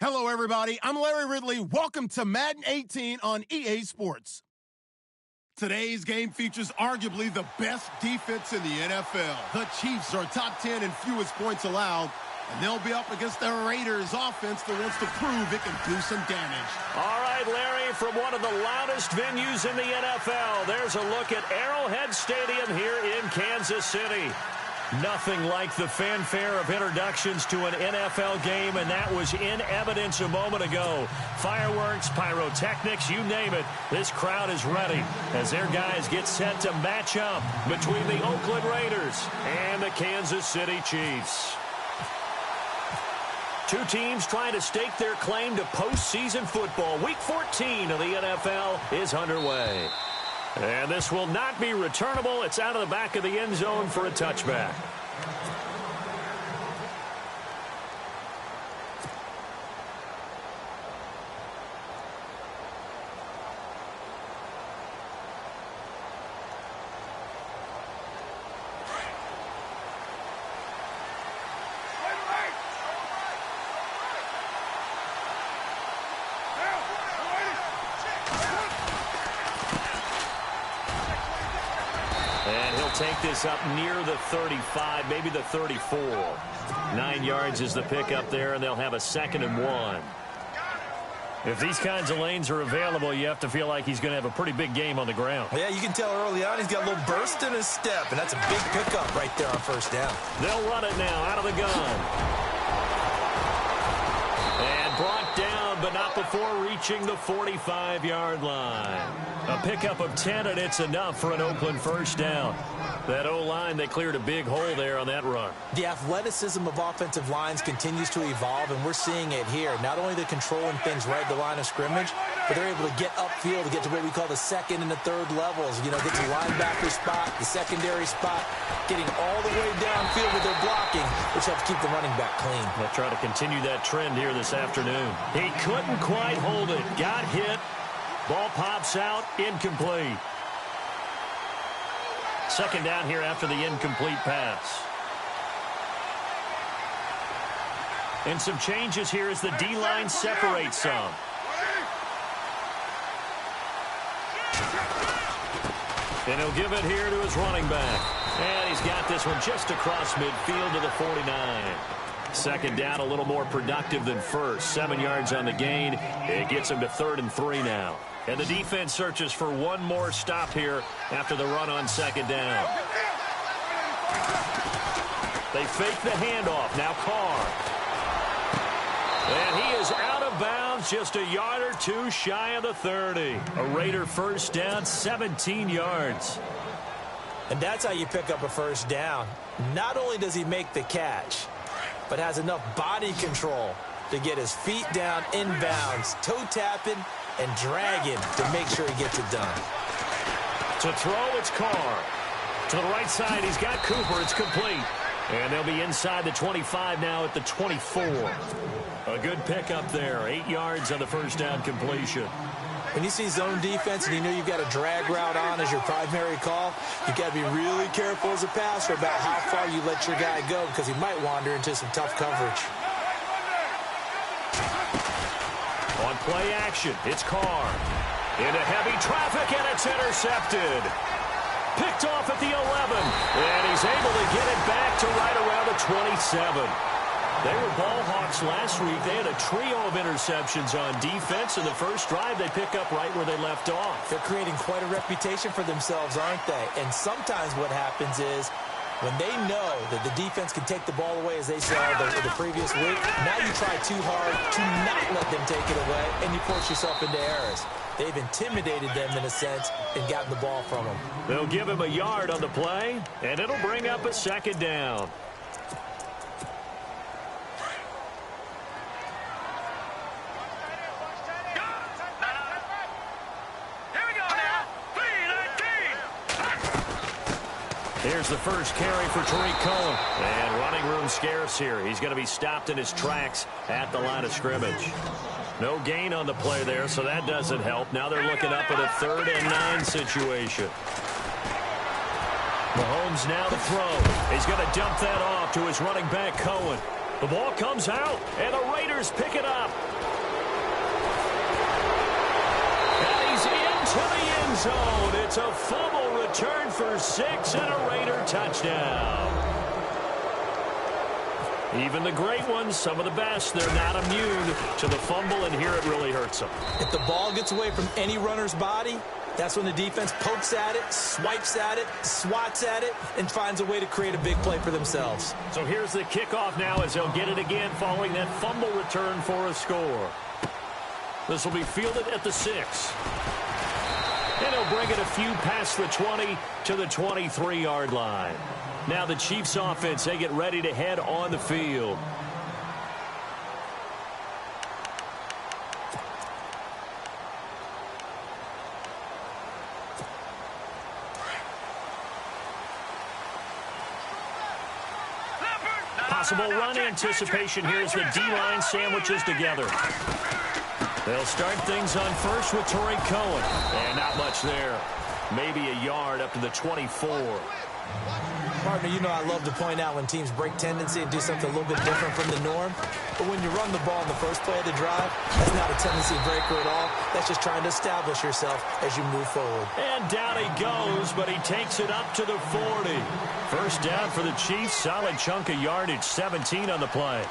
Hello, everybody. I'm Larry Ridley. Welcome to Madden 18 on EA Sports. Today's game features arguably the best defense in the NFL. The Chiefs are top 10 in fewest points allowed, and they'll be up against the Raiders offense that wants to prove it can do some damage. All right, Larry, from one of the loudest venues in the NFL, there's a look at Arrowhead Stadium here in Kansas City. Nothing like the fanfare of introductions to an NFL game, and that was in evidence a moment ago. Fireworks, pyrotechnics, you name it. This crowd is ready as their guys get set to match up between the Oakland Raiders and the Kansas City Chiefs. Two teams trying to stake their claim to postseason football. Week 14 of the NFL is underway. And this will not be returnable. It's out of the back of the end zone for a touchback. Take this up near the 35, maybe the 34. 9 yards is the pickup there, and they'll have a 2nd and 1. If these kinds of lanes are available, you have to feel like he's going to have a pretty big game on the ground. Yeah, you can tell early on he's got a little burst in his step, and that's a big pickup right there on first down. They'll run it now out of the gun. And brought down, but not before reaching the 45-yard line. A pickup of 10, and it's enough for an Oakland first down. That O-line, they cleared a big hole there on that run. The athleticism of offensive lines continues to evolve, and we're seeing it here. Not only they're controlling things right at the line of scrimmage, but they're able to get upfield to get to what we call the second and the third levels. You know, get to linebacker spot, the secondary spot, getting all the way downfield with their blocking, which helps keep the running back clean. They'll try to continue that trend here this afternoon. He couldn't quite hold it. Got hit. Ball pops out, incomplete. 2nd down here after the incomplete pass. And some changes here as the D-line separates some. And he'll give it here to his running back. And he's got this one just across midfield to the 49. 2nd down, a little more productive than first. 7 yards on the gain. It gets him to 3rd and 3 now. And the defense searches for one more stop here after the run on 2nd down. They fake the handoff. Now Carr. And he is out of bounds, just a yard or two shy of the 30. A Raider first down, 17 yards. And that's how you pick up a first down. Not only does he make the catch, but has enough body control to get his feet down inbounds, toe tapping, and dragging to make sure he gets it done. To throw, it's Carr. To the right side, he's got Cooper. It's complete. And they'll be inside the 25 now at the 24. A good pickup there. 8 yards on the first down completion. When you see zone defense and you know you've got a drag route on as your primary call, you've got to be really careful as a passer about how far you let your guy go because he might wander into some tough coverage. On play action, it's Carr. Into heavy traffic, and it's intercepted. Picked off at the 11, and he's able to get it back to right around the 27. They were ball hawks last week. They had a trio of interceptions on defense, and the first drive they pick up right where they left off. They're creating quite a reputation for themselves, aren't they? And sometimes what happens is when they know that the defense can take the ball away, as they saw the previous week, now you try too hard to not let them take it away, and you force yourself into errors. They've intimidated them in a sense and gotten the ball from them. They'll give him a yard on the play, and it'll bring up a 2nd down. Here's the first carry for Tariq Cohen. And running room scarce here. He's going to be stopped in his tracks at the line of scrimmage. No gain on the play there, so that doesn't help. Now they're looking up at a 3rd and 9 situation. Mahomes now to throw. He's going to dump that off to his running back, Cohen. The ball comes out, and the Raiders pick it up. And he's into the end zone. It's a fumble return for 6 and a Raider touchdown. Even the great ones, some of the best, they're not immune to the fumble, and here it really hurts them. If the ball gets away from any runner's body, that's when the defense pokes at it, swipes at it, swats at it, and finds a way to create a big play for themselves. So here's the kickoff now as they'll get it again following that fumble return for a score. This will be fielded at the 6. And he'll bring it a few past the 20 to the 23-yard line. Now the Chiefs offense, they get ready to head on the field. Possible run anticipation here as the D-line sandwiches together. They'll start things on first with Torrey Cohen. And not much there. Maybe a yard up to the 24. Partner, you know I love to point out when teams break tendency and do something a little bit different from the norm. But when you run the ball in the first play of the drive, that's not a tendency breaker at all. That's just trying to establish yourself as you move forward. And down he goes, but he takes it up to the 40. First down for the Chiefs. Solid chunk of yardage, 17 on the play.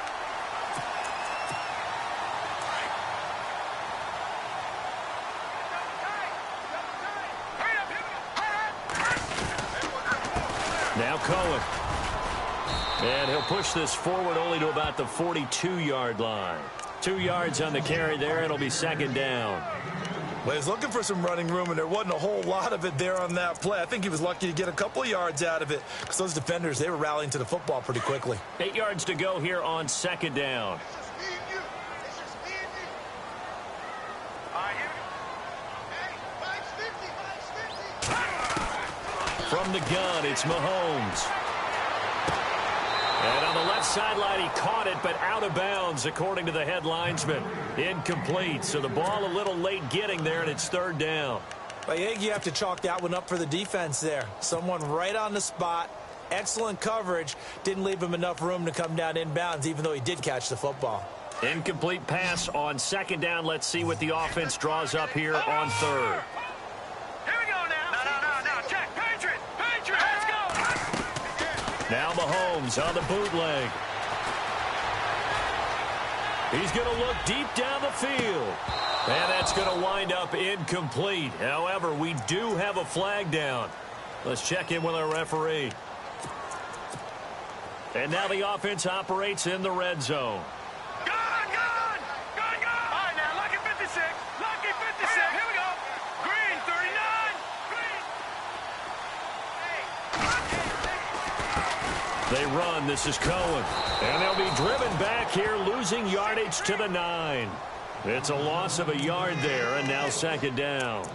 Now Cohen. And he'll push this forward only to about the 42-yard line. 2 yards on the carry there. It'll be second down. Well, he's looking for some running room, and there wasn't a whole lot of it there on that play. I think he was lucky to get a couple of yards out of it because those defenders, they were rallying to the football pretty quickly. 8 yards to go here on second down. From the gun, it's Mahomes. And on the left sideline, he caught it, but out of bounds, according to the head linesman. Incomplete, so the ball a little late getting there, and it's third down. I think you have to chalk that one up for the defense there. Someone right on the spot, excellent coverage, didn't leave him enough room to come down inbounds, even though he did catch the football. Incomplete pass on second down. Let's see what the offense draws up here on third. Now Mahomes on the bootleg. He's going to look deep down the field. And that's going to wind up incomplete. However, we do have a flag down. Let's check in with our referee. And now the offense operates in the red zone. They run. This is Cohen. And they'll be driven back here, losing yardage to the 9. It's a loss of a yard there, and now second down.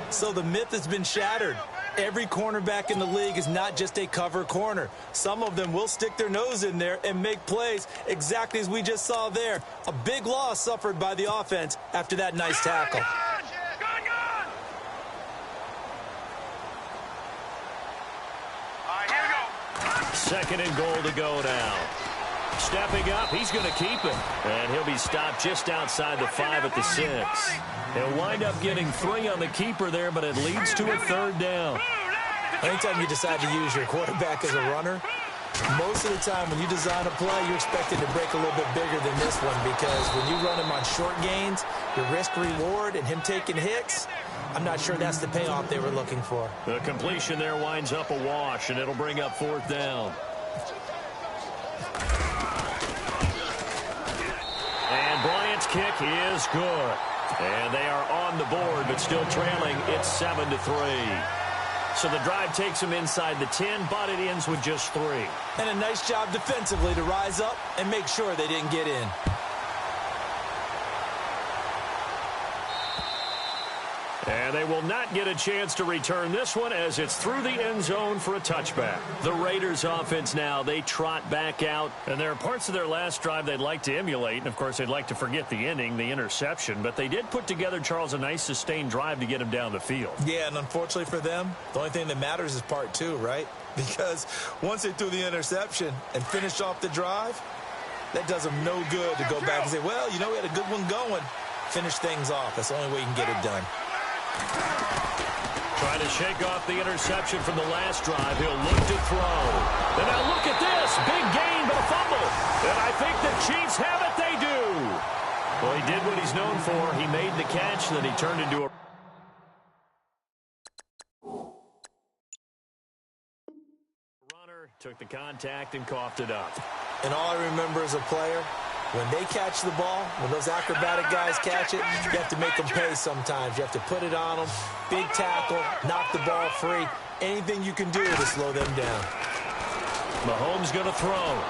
So the myth has been shattered. Every cornerback in the league is not just a cover corner. Some of them will stick their nose in there and make plays exactly as we just saw there. A big loss suffered by the offense after that nice tackle. Second and goal to go now. Stepping up, he's going to keep it. And he'll be stopped just outside the 5 at the 6. He'll wind up getting 3 on the keeper there, but it leads to a third down. Anytime you decide to use your quarterback as a runner, most of the time when you design a play, you expect it to break a little bit bigger than this one, because when you run him on short gains, your risk-reward and him taking hits, I'm not sure that's the payoff they were looking for. The completion there winds up a wash, and it'll bring up fourth down. And Bryant's kick is good. And they are on the board, but still trailing. It's 7-3. So the drive takes them inside the 10, but it ends with just 3. And a nice job defensively to rise up and make sure they didn't get in. And they will not get a chance to return this one as it's through the end zone for a touchback. The Raiders offense now, they trot back out. And there are parts of their last drive they'd like to emulate. And, of course, they'd like to forget the ending, the interception. But they did put together, Charles, a nice sustained drive to get him down the field. Yeah, and unfortunately for them, the only thing that matters is part 2, right? Because once they threw the interception and finished off the drive, That does them no good to go back and say, well, you know, we had a good one going. Finish things off. That's the only way you can get it done. Trying to shake off the interception from the last drive. He'll look to throw. And now look at this. Big gain, but a fumble. And I think the Chiefs have it. They do. Well, he did what he's known for. He made the catch, then he turned into a... runner, took the contact and coughed it up. And all I remember as a player, when they catch the ball, when those acrobatic guys catch it, you have to make them pay sometimes. You have to put it on them, big tackle, knock the ball free. Anything you can do to slow them down. Mahomes going to throw.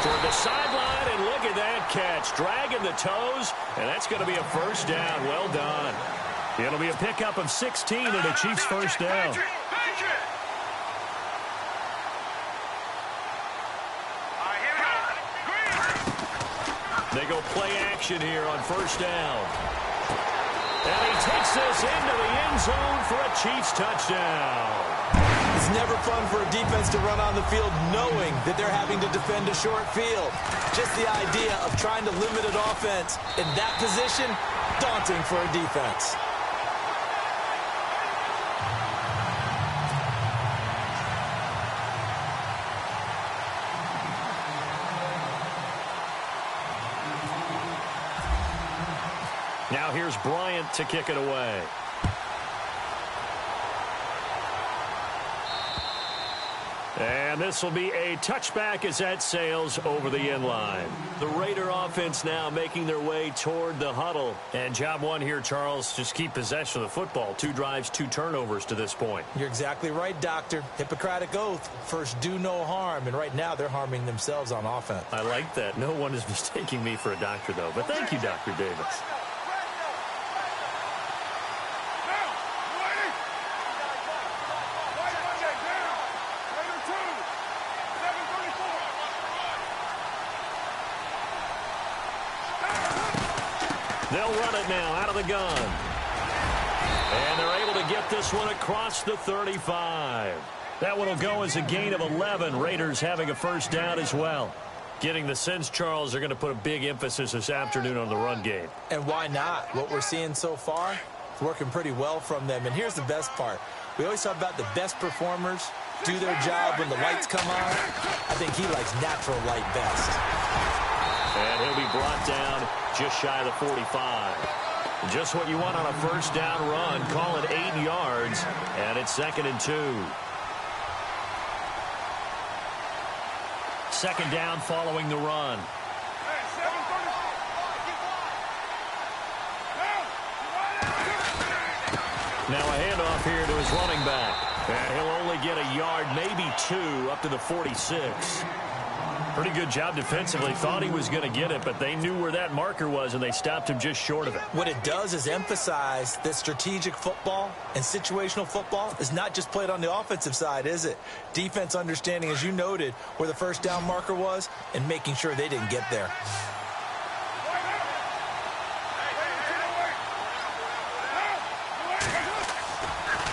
Toward the sideline, and look at that catch. Dragging the toes, and that's going to be a first down. Well done. It'll be a pickup of 16 and a Chiefs first down. They go play action here on first down. And he takes this into the end zone for a Chiefs touchdown. It's never fun for a defense to run on the field knowing that they're having to defend a short field. Just the idea of trying to limit an offense in that position, daunting for a defense. Now here's Bryant to kick it away. And this will be a touchback as that sails over the end line. The Raider offense now making their way toward the huddle. And job one here, Charles, just keep possession of the football. 2 drives, 2 turnovers to this point. You're exactly right, Doctor. Hippocratic oath. First, do no harm. And right now, they're harming themselves on offense. I like that. No one is mistaking me for a doctor, though. But thank you, Dr. Davis. They'll run it now out of the gun. And they're able to get this one across the 35. That one will go as a gain of 11. Raiders having a first down as well. Getting the sense, Charles, they're going to put a big emphasis this afternoon on the run game. And why not? What we're seeing so far, it's working pretty well from them. And here's the best part. We always talk about the best performers do their job when the lights come on. I think he likes natural light best. And he'll be brought down just shy of the 45. Just what you want on a first down run. Call it 8 yards, and it's 2nd and 2. Second down following the run. Now a handoff here to his running back. And he'll only get a yard, maybe 2, up to the 46. Pretty good job defensively. Thought he was going to get it, but they knew where that marker was, and they stopped him just short of it. What it does is emphasize that strategic football and situational football is not just played on the offensive side, is it? Defense understanding, as you noted, where the first down marker was and making sure they didn't get there.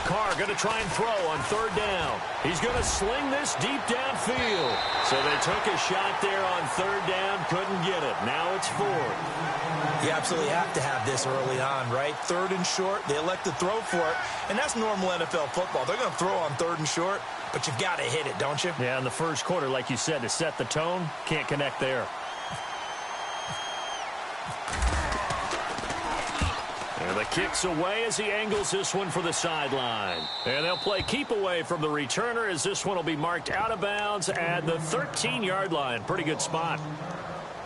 Carr going to try and throw on 3rd down. He's going to sling this deep downfield. So they took a shot there on 3rd down, couldn't get it. Now it's 4th. You absolutely have to have this early on, right? 3rd and short, they elect to throw for it, and that's normal NFL football. They're going to throw on 3rd and short, but you've got to hit it, don't you? Yeah, in the first quarter, like you said, to set the tone, can't connect there. And the kick's away as he angles this one for the sideline. And they'll play keep away from the returner as this one will be marked out of bounds at the 13-yard line. Pretty good spot.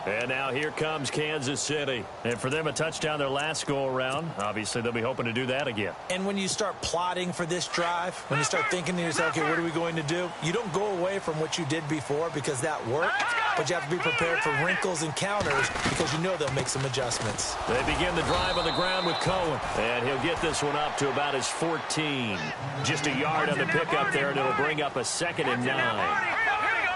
And now here comes Kansas City. And for them, a touchdown their last go-around. Obviously, they'll be hoping to do that again. And when you start plotting for this drive, when you start thinking to yourself, okay, what are we going to do? You don't go away from what you did before because that worked, but you have to be prepared for wrinkles and counters because you know they'll make some adjustments. They begin the drive on the ground with Cohen. And he'll get this one up to about his 14. Just a yard on the pickup there, and it'll bring up a 2nd and 9.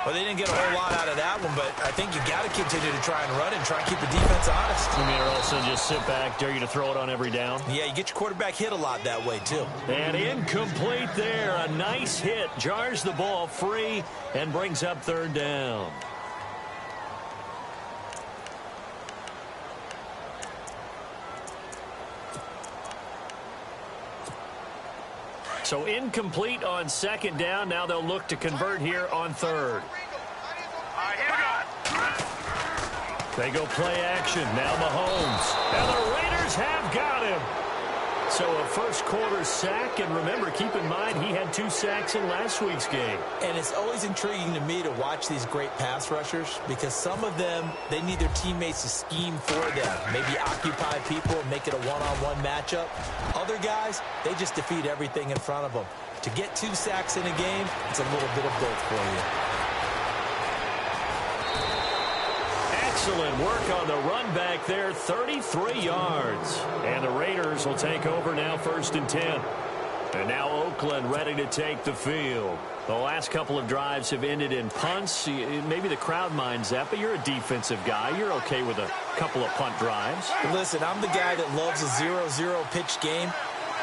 Well, they didn't get a whole lot out of that one, but I think you got to continue to try and run and try and keep the defense honest. You mean, or also just sit back, dare you to throw it on every down? Yeah, you get your quarterback hit a lot that way, too. And incomplete there. A nice hit. Jars the ball free and brings up 3rd down. So incomplete on second down. Now they'll look to convert here on third. They go play action. Now Mahomes. And the Raiders have got him. So a first quarter sack, and remember, keep in mind, he had 2 sacks in last week's game. And it's always intriguing to me to watch these great pass rushers because some of them, they need their teammates to scheme for them, maybe occupy people and make it a one-on-one matchup. Other guys, they just defeat everything in front of them. To get 2 sacks in a game, it's a little bit of both for you. Excellent work on the run back there, 33 yards. And the Raiders will take over now, 1st and 10. And now Oakland ready to take the field. The last couple of drives have ended in punts. Maybe the crowd minds that, but you're a defensive guy. You're okay with a couple of punt drives. Listen, I'm the guy that loves a 0-0 pitch game.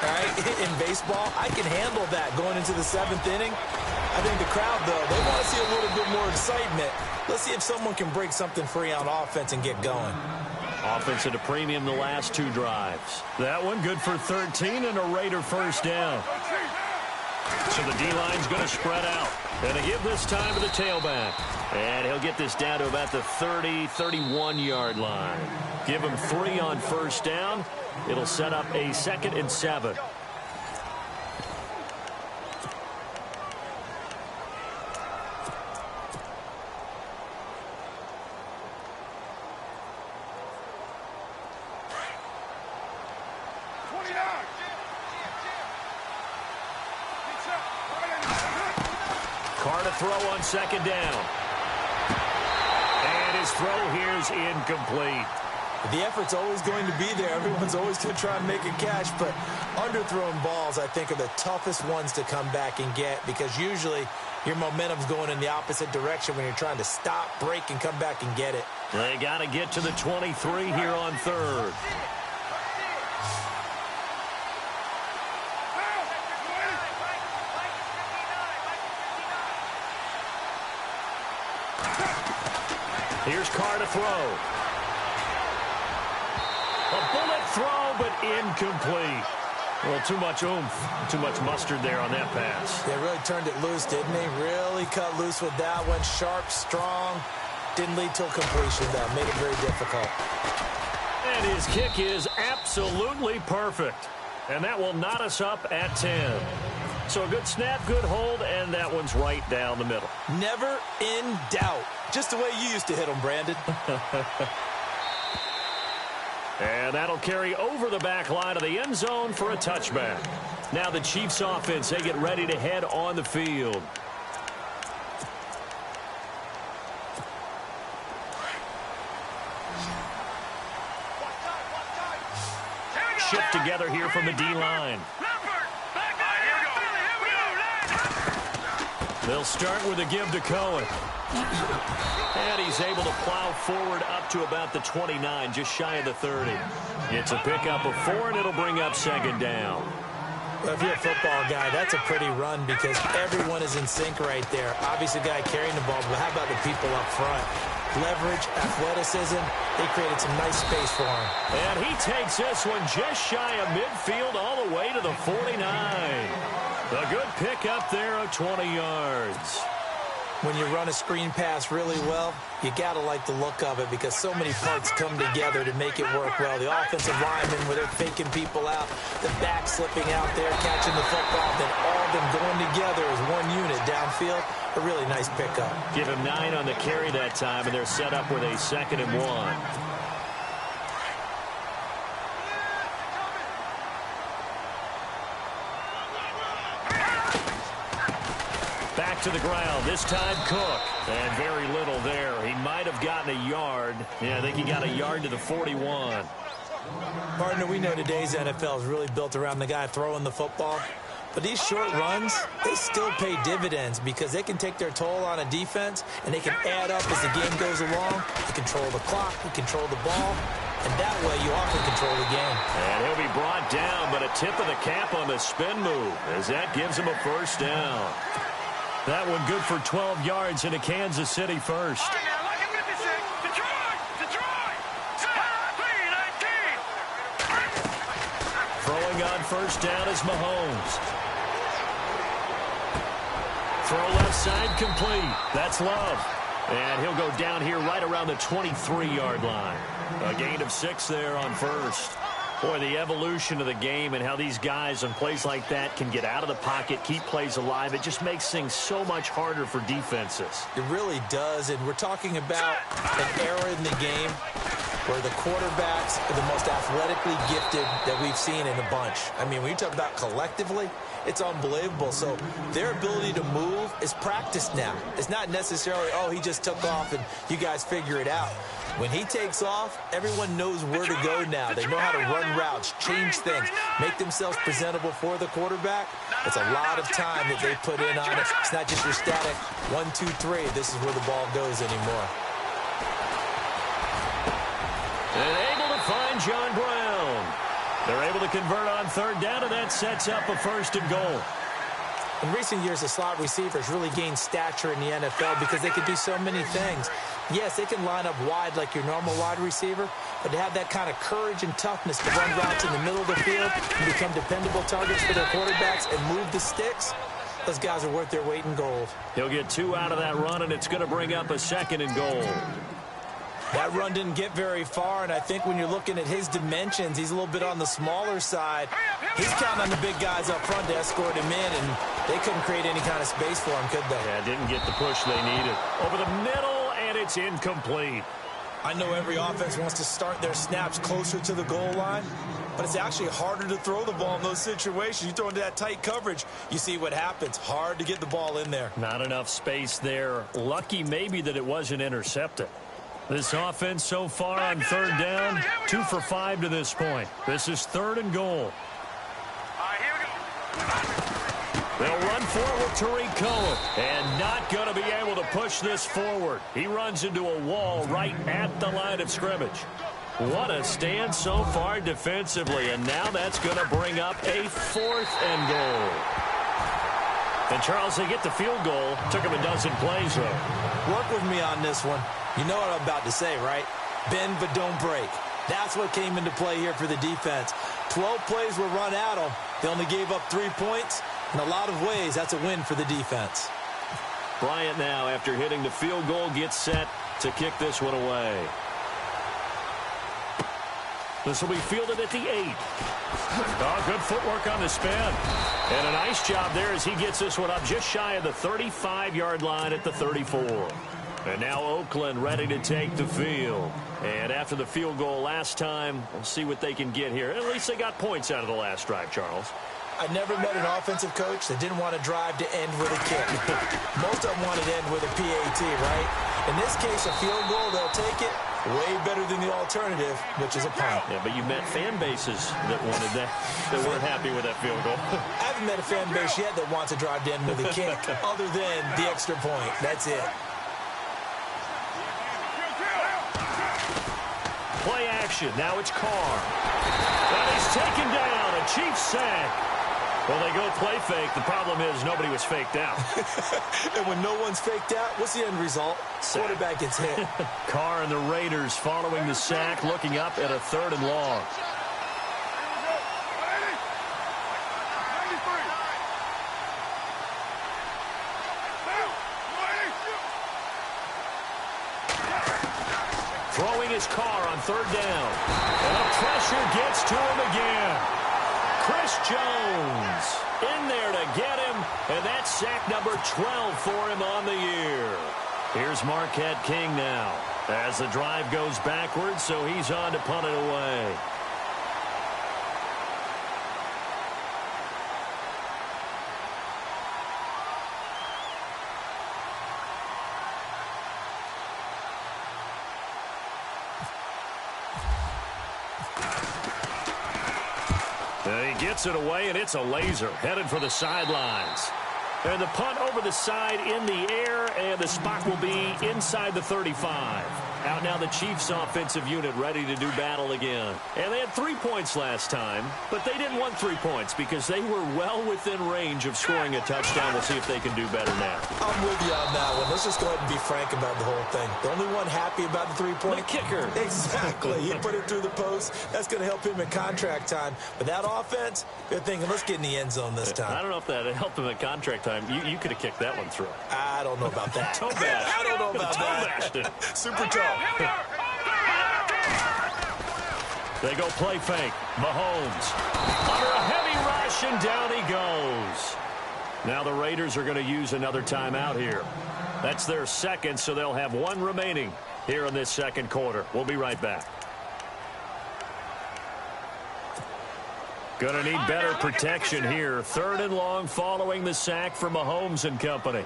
All right, in baseball, I can handle that going into the 7th inning. I think the crowd, though, they want to see a little bit more excitement. Let's see if someone can break something free on offense and get going. Offense at a premium the last 2 drives. That one good for 13 and a Raider first down. So the D-line's going to spread out. And they give this time to the tailback. And he'll get this down to about the 30, 31-yard line. Give him 3 on first down. It'll set up a 2nd and 7. Carr to throw on 2nd down. And his throw here is incomplete. The effort's always going to be there. Everyone's always going to try and make a catch, but underthrown balls, I think, are the toughest ones to come back and get because usually your momentum's going in the opposite direction when you're trying to stop, break, and come back and get it. They got to get to the 23 here on 3rd. Here's Carr to throw. A bullet throw, but incomplete. Well, too much oomph, too much mustard there on that pass. They really turned it loose, didn't they? Really cut loose with that one. Sharp, strong. Didn't lead till completion, though. Made it very difficult. And his kick is absolutely perfect. And that will knot us up at 10. So a good snap, good hold, and that one's right down the middle. Never in doubt. Just the way you used to hit them, Brandon. And that'll carry over the back line of the end zone for a touchback. Now the Chiefs offense, they get ready to head on the field. Shift together here from the D-line. They'll start with a give to Cohen. And he's able to plow forward up to about the 29, just shy of the 30. It's a pickup of 4, and it'll bring up 2nd down. Well, if you're a football guy, that's a pretty run because everyone is in sync right there. Obviously, the guy carrying the ball, but how about the people up front? Leverage, athleticism, they created some nice space for him. And he takes this one just shy of midfield all the way to the 49. A good pickup there of 20 yards. When you run a screen pass really well, you got to like the look of it because so many parts come together to make it work well. The offensive linemen, where they're faking people out, the back slipping out there, catching the football, then all of them going together as one unit downfield. A really nice pickup. Give him 9 on the carry that time, and they're set up with a 2nd and 1. Back to the ground, this time Cook. And very little there. He might have gotten a yard. Yeah, I think he got a yard to the 41. Partner, we know today's NFL is really built around the guy throwing the football. But these short runs, they still pay dividends because they can take their toll on a defense and they can add up as the game goes along. You control the clock, you control the ball, and that way you often control the game. And he'll be brought down, but a tip of the cap on the spin move as that gives him a first down. That one good for 12 yards into Kansas City first. Throwing on first down is Mahomes. Throw left side complete. That's Love. And he'll go down here right around the 23-yard line. A gain of 6 there on first. Boy, the evolution of the game and how these guys on plays like that can get out of the pocket, keep plays alive, it just makes things so much harder for defenses. It really does, and we're talking about an era in the game where the quarterbacks are the most athletically gifted that we've seen in a bunch. I mean, when you talk about collectively, it's unbelievable. So their ability to move is practiced now. It's not necessarily, oh, he just took off and you guys figure it out. When he takes off, everyone knows where to go now. They know how to run routes, change things, make themselves presentable for the quarterback. It's a lot of time that they put in on it. It's not just your static 1, 2, 3. This is where the ball goes anymore. And able to find John Brown. They're able to convert on third down, and that sets up a 1st and goal. In recent years, the slot receivers really gained stature in the NFL because they can do so many things. Yes, they can line up wide like your normal wide receiver, but to have that kind of courage and toughness to run routes in the middle of the field and become dependable targets for their quarterbacks and move the sticks, those guys are worth their weight in gold. He'll get 2 out of that run, and it's going to bring up a 2nd and goal. That run didn't get very far, and I think when you're looking at his dimensions, he's a little bit on the smaller side. He's counting on the big guys up front to escort him in, and they couldn't create any kind of space for him, could they? Yeah, didn't get the push they needed. Over the middle, and it's incomplete. I know every offense wants to start their snaps closer to the goal line, but it's actually harder to throw the ball in those situations. You throw into that tight coverage, you see what happens. Hard to get the ball in there. Not enough space there. Lucky maybe that it wasn't intercepted. This offense so far on third down, 2 for 5 to this point. This is 3rd and goal. They'll run forward to Rico, and not going to be able to push this forward. He runs into a wall right at the line of scrimmage. What a stand so far defensively, and now that's going to bring up a 4th and goal. And, Charles, they get the field goal. Took him a dozen plays, though. Work with me on this one. You know what I'm about to say, right? Bend but don't break. That's what came into play here for the defense. 12 plays were run at them. They only gave up 3 points. In a lot of ways, that's a win for the defense. Bryant now, after hitting the field goal, gets set to kick this one away. This will be fielded at the 8. Oh, good footwork on the spin. And a nice job there as he gets this one up just shy of the 35-yard line at the 34. And now Oakland ready to take the field. And after the field goal last time, we'll see what they can get here. At least they got points out of the last drive, Charles. I never met an offensive coach that didn't want to drive to end with a kick. Most of them wanted to end with a PAT, right? In this case, a field goal, they'll take it. Way better than the alternative, which is a punt. Yeah, but you met fan bases that wanted that, that weren't happy with that field goal. I haven't met a fan base yet that wants to drive to end with a kick, other than the extra point. That's it. Play action. Now it's Carr. And he's taken down. A Chiefs sack. Well, they go play fake. The problem is nobody was faked out. And when no one's faked out, what's the end result? Sack. Quarterback gets hit. Carr and the Raiders following the sack, looking up at a 3rd and long. Throwing his Carr on 3rd down. And the pressure gets to him again. Chris Jones in there to get him, and that's sack number 12 for him on the year. Here's Marquette King now as the drive goes backwards, so he's on to punt it away. He gets it away, and it's a laser headed for the sidelines. And the punt over the side in the air, and the spot will be inside the 35. Out now the Chiefs offensive unit ready to do battle again. And they had 3 points last time, but they didn't want 3 points because they were well within range of scoring a touchdown. We'll see if they can do better now. I'm with you on that one. Let's just go ahead and be frank about the whole thing. The only one happy about the three-point. The kicker. Exactly. He put it through the post. That's going to help him in contract time. But that offense, they're thinking, let's get in the end zone this time. I don't know if that helped him in contract time. You could have kicked that one through. I don't know about that. Toe bash. I don't know about that. Super toe. They go play fake. Mahomes under a heavy rush, and down he goes. Now the Raiders are going to use another timeout here. That's their second, so they'll have one remaining here in this second quarter. We'll be right back. Going to need better protection here. 3rd and long following the sack from Mahomes and company.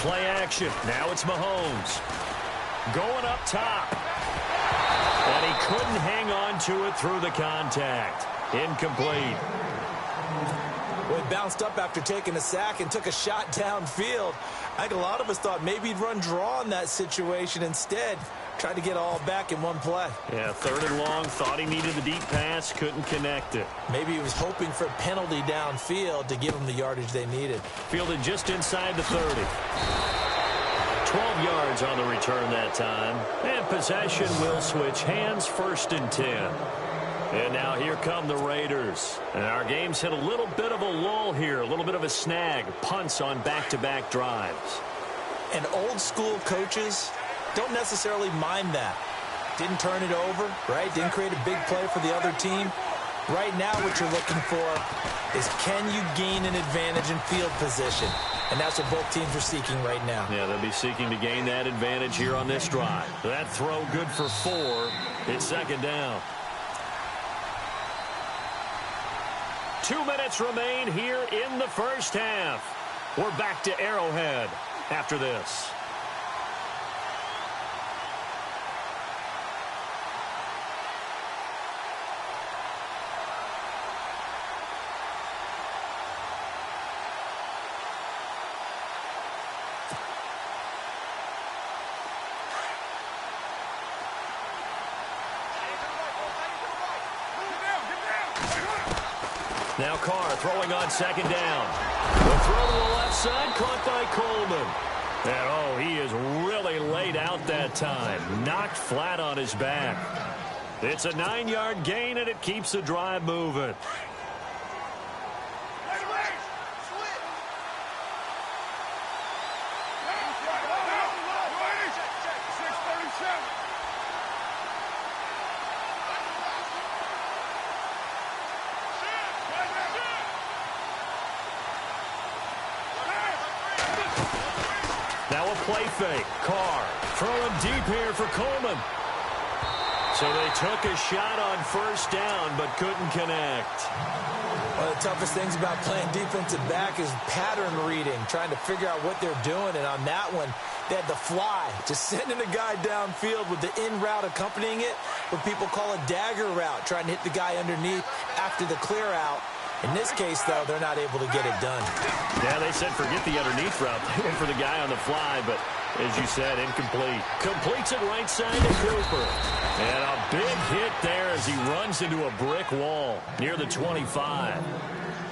Play action. Now it's Mahomes. Going up top. And he couldn't hang on to it through the contact. Incomplete. Well, he bounced up after taking a sack and took a shot downfield. I think a lot of us thought maybe he'd run draw in that situation. Instead, tried to get all back in one play. Yeah, 3rd and long. Thought he needed the deep pass. Couldn't connect it. Maybe he was hoping for a penalty downfield to give him the yardage they needed. Fielded just inside the 30. 12 yards on the return that time. And possession will switch hands. 1st and 10. And now here come the Raiders. And our game's hit a little bit of a lull here. A little bit of a snag. Punts on back-to-back drives. And old school coaches don't necessarily mind that. Didn't turn it over, right? Didn't create a big play for the other team. Right now what you're looking for is, can you gain an advantage in field position? And that's what both teams are seeking right now. Yeah, they'll be seeking to gain that advantage here on this drive. That throw good for 4. It's 2nd down. 2 minutes remain here in the first half. We're back to Arrowhead after this. Now Carr throwing on 2nd down. The throw to the left side, caught by Coleman. And, oh, he is really laid out that time. Knocked flat on his back. It's a 9-yard gain, and it keeps the drive moving. Now a play fake. Carr throwing deep here for Coleman. So they took a shot on 1st down, but couldn't connect. One of the toughest things about playing defensive back is pattern reading, trying to figure out what they're doing. And on that one, they had the fly, just sending a guy downfield with the in route accompanying it, what people call a dagger route, trying to hit the guy underneath after the clear out. In this case, though, they're not able to get it done. Yeah, they said forget the underneath route. They went for the guy on the fly, but as you said, incomplete. Completes it right side to Cooper. And a big hit there as he runs into a brick wall near the 25.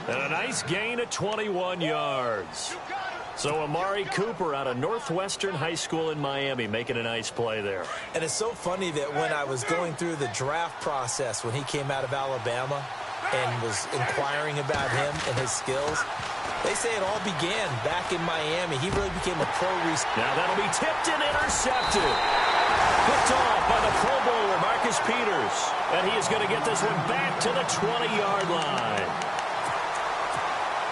And a nice gain of 21 yards. So Amari Cooper out of Northwestern High School in Miami making a nice play there. And it's so funny that when I was going through the draft process when he came out of Alabama and was inquiring about him and his skills, they say it all began back in Miami. He really became a pro receiver. Now that'll be tipped and intercepted. Picked off by the Pro Bowler, Marcus Peters. And he is going to get this one back to the 20-yard line.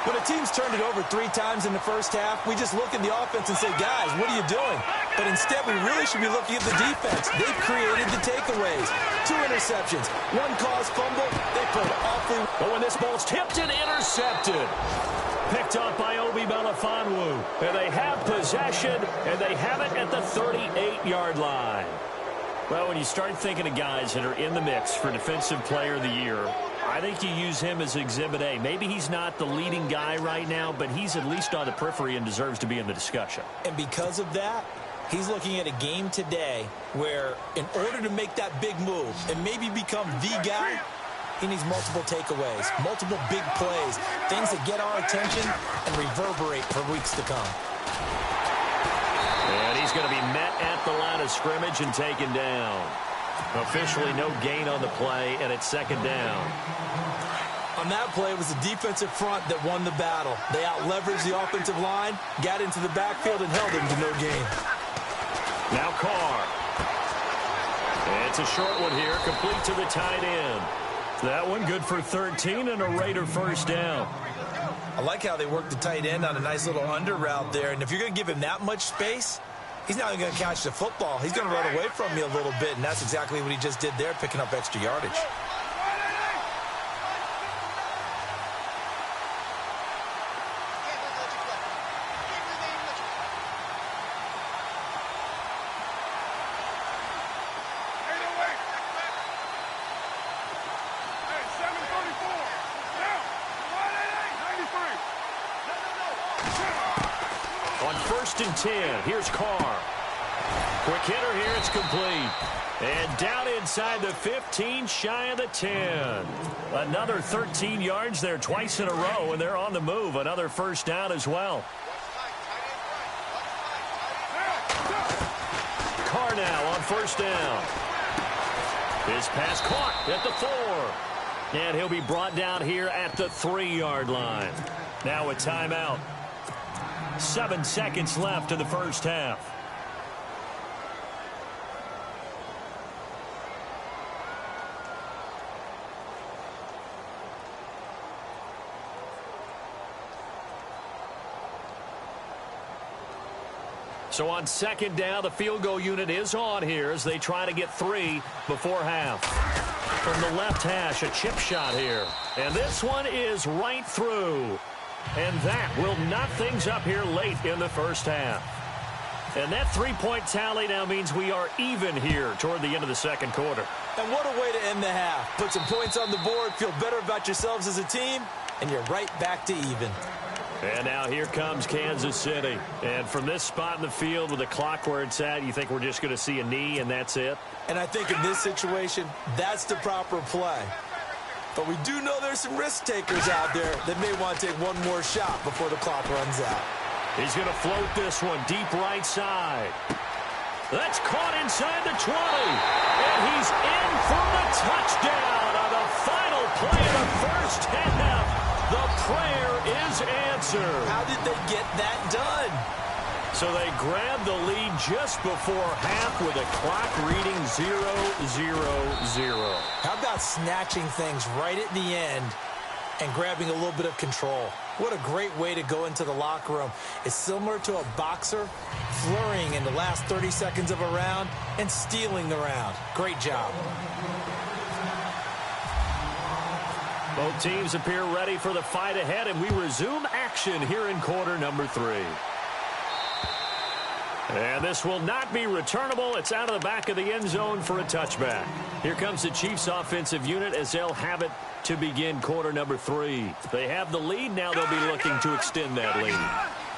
When a team's turned it over 3 times in the first half, we just look at the offense and say, guys, what are you doing? But instead, we really should be looking at the defense. They've created the takeaways. 2 interceptions, 1 caused fumble. They played awfully. But when this ball's tipped and intercepted. Picked up by Obi Melifonwu. And they have possession, and they have it at the 38-yard line. Well, when you start thinking of guys that are in the mix for Defensive Player of the Year, I think you use him as Exhibit A. Maybe he's not the leading guy right now, but he's at least on the periphery and deserves to be in the discussion. And because of that, he's looking at a game today where in order to make that big move and maybe become the guy, he needs multiple takeaways, multiple big plays, things that get our attention and reverberate for weeks to come. And he's going to be met at the line of scrimmage and taken down. Officially no gain on the play, and it's second down. On that play, it was the defensive front that won the battle. They out-leveraged the offensive line, got into the backfield, and held him to no gain. Now Carr. It's a short one here, complete to the tight end. That one good for 13 and a Raider first down. I like how they work the tight end on a nice little under route there. And if you're going to give him that much space, he's not even going to catch the football. He's going to run away from you a little bit, and that's exactly what he just did there, picking up extra yardage. On 1st and 10, here's Carr. Quick hitter here, it's complete. And down inside the 15, shy of the 10. Another 13 yards there twice in a row, and they're on the move. Another first down as well. Carr now on 1st down. His pass caught at the 4. And he'll be brought down here at the 3-yard line. Now a timeout. 7 seconds left in the first half. So on 2nd down, the field goal unit is on here as they try to get 3 before half. From the left hash, a chip shot here. And this one is right through. And that will knot things up here late in the first half. And that 3-point tally now means we are even here toward the end of the second quarter. And what a way to end the half. Put some points on the board, feel better about yourselves as a team, and you're right back to even. And now here comes Kansas City. And from this spot in the field with the clock where it's at, you think we're just going to see a knee and that's it? And I think in this situation, that's the proper play. But we do know there's some risk takers out there that may want to take one more shot before the clock runs out. He's going to float this one deep right side. That's caught inside the 20. And he's in for the touchdown on the final play of the first half. The prayer is answered. How did they get that done? So they grabbed the lead just before half with a clock reading 0-0-0. How about snatching things right at the end and grabbing a little bit of control? What a great way to go into the locker room. It's similar to a boxer flurrying in the last 30 seconds of a round and stealing the round. Great job. Both teams appear ready for the fight ahead, and we resume action here in quarter number 3. And this will not be returnable. It's out of the back of the end zone for a touchback. Here comes the Chiefs offensive unit as they'll have it to begin quarter number 3. They have the lead. Now they'll be looking to extend that lead.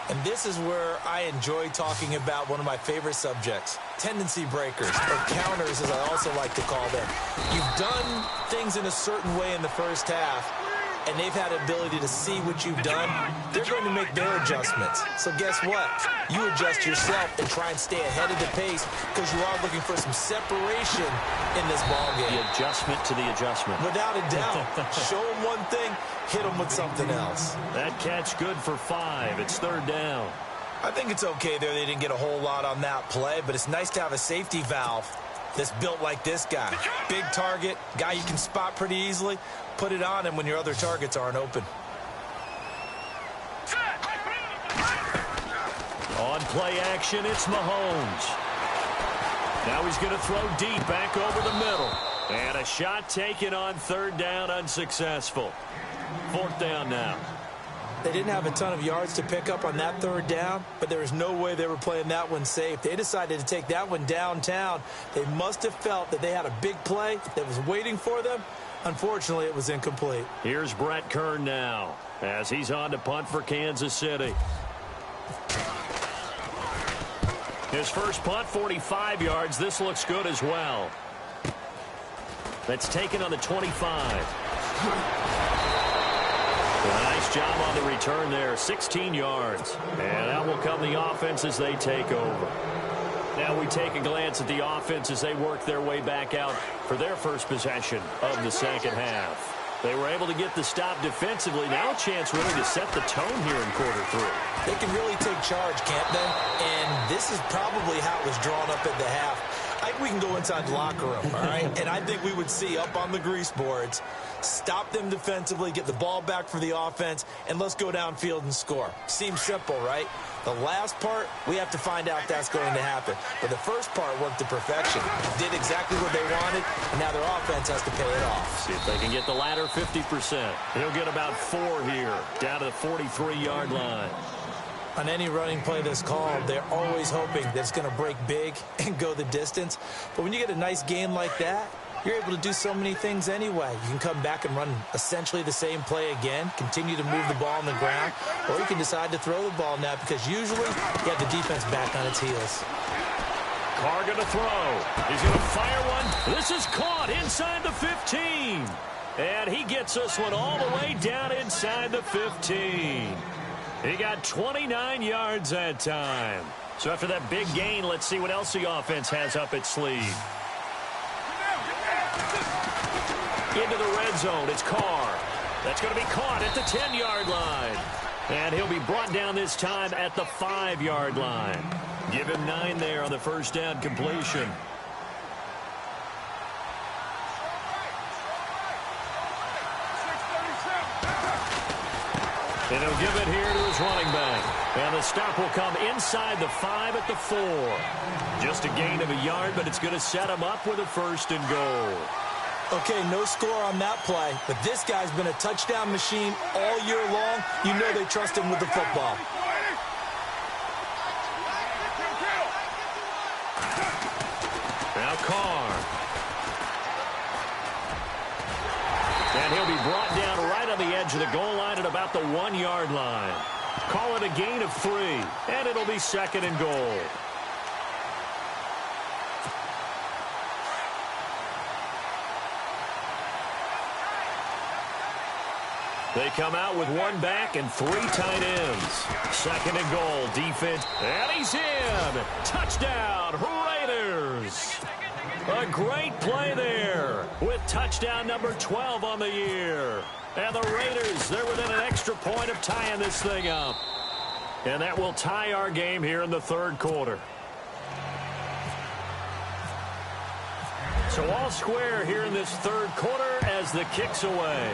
And this is where I enjoy talking about one of my favorite subjects, tendency breakers, or counters as I also like to call them. You've done things in a certain way in the first half, and they've had the ability to see what you've done. They're going to make their adjustments. So guess what? You adjust yourself and try and stay ahead of the pace because you are looking for some separation in this ballgame. The adjustment to the adjustment. Without a doubt. Show them one thing, hit them with something else. That catch good for 5. It's 3rd down. I think it's okay there. They didn't get a whole lot on that play, but it's nice to have a safety valve that's built like this guy. Big target, guy you can spot pretty easily. Put it on him when your other targets aren't open. On play action, it's Mahomes. Now he's going to throw deep back over the middle. And a shot taken on 3rd down, unsuccessful. 4th down now. They didn't have a ton of yards to pick up on that 3rd down, but there was no way they were playing that one safe. They decided to take that one downtown. They must have felt that they had a big play that was waiting for them, Unfortunately, it was incomplete. Here's Brett Kern now as he's on to punt for Kansas City. His first punt, 45 yards. This looks good as well. That's taken on the 25. Nice job on the return there, 16 yards. And out will come the offense as they take over. Now we take a glance at the offense as they work their way back out for their first possession of the second half. They were able to get the stop defensively. Now a chance really to set the tone here in quarter three. They can really take charge, can't they? And this is probably how it was drawn up at the half. I think we can go inside the locker room, all right? And I think we would see up on the grease boards, stop them defensively, get the ball back for the offense, and let's go downfield and score. Seems simple, right? The last part, we have to find out if that's going to happen. But the first part worked to perfection. Did exactly what they wanted, and now their offense has to pay it off. See if they can get the latter 50%. He'll get about 4 here, down to the 43-yard line. On any running play that's called, they're always hoping that it's going to break big and go the distance. But when you get a nice game like that, you're able to do so many things anyway. You can come back and run essentially the same play again, continue to move the ball on the ground, or you can decide to throw the ball now because usually you have the defense back on its heels. Carr going to throw. He's going to fire one. This is caught inside the 15. And he gets this one all the way down inside the 15. He got 29 yards that time. So after that big gain, let's see what else the offense has up its sleeve. Into the red zone, it's Carr. That's going to be caught at the 10-yard line. And he'll be brought down this time at the 5-yard line. Give him 9 there on the first down completion. And he'll give it here to his running back. And the stop will come inside the 5 at the 4. Just a gain of a yard, but it's going to set him up with a 1st and goal. Okay, no score on that play, but this guy's been a touchdown machine all year long. You know they trust him with the football. Now Carr. And he'll be brought down right on the edge of the goal line at about the 1-yard line. Call it a gain of 3, and it'll be 2nd and goal. They come out with 1 back and 3 tight ends. 2nd and goal, defense, and he's in. Touchdown, Raiders. A great play there with touchdown number 12 on the year. And the Raiders, they're within an extra point of tying this thing up. And that will tie our game here in the 3rd quarter. So all square here in this 3rd quarter as the kick's away.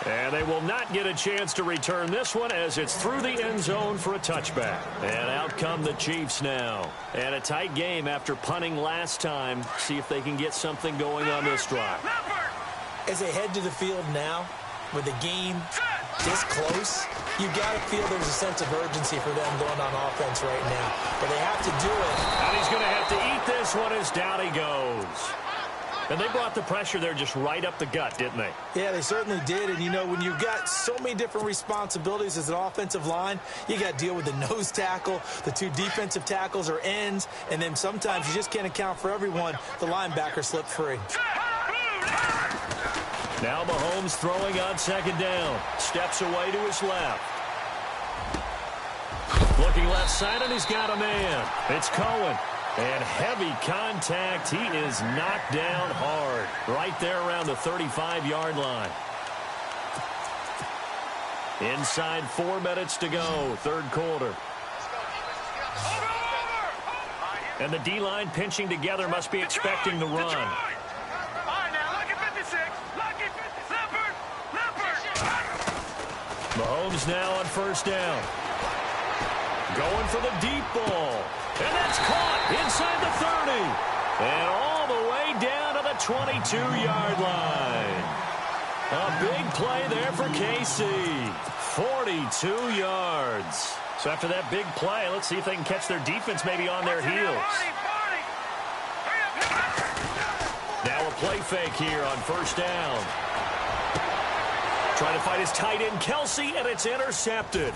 And they will not get a chance to return this one as it's through the end zone for a touchback. And out come the Chiefs now. And a tight game after punting last time. See if they can get something going on this drive. As they head to the field now, with the game this close, you got to feel there's a sense of urgency for them going on offense right now. But they have to do it. And he's going to have to eat this one as down he goes. And they brought the pressure there just right up the gut, didn't they? Yeah, they certainly did. And, you know, when you've got so many different responsibilities as an offensive line, you got to deal with the nose tackle, the 2 defensive tackles or ends, and then sometimes you just can't account for everyone. The linebacker slipped free. Now Mahomes throwing on 2nd down. Steps away to his left. Looking left side, and he's got a man. It's Cohen. And heavy contact. He is knocked down hard. Right there around the 35-yard line. Inside 4 minutes to go. 3rd quarter. And the D-line pinching together must be expecting the run. Mahomes now on 1st down. Going for the deep ball. And that's caught inside the 30. And all the way down to the 22-yard line. A big play there for KC. 42 yards. So after that big play, let's see if they can catch their defense maybe on their heels. play fake here on first down. Trying to fight his tight end, Kelsey, and it's intercepted.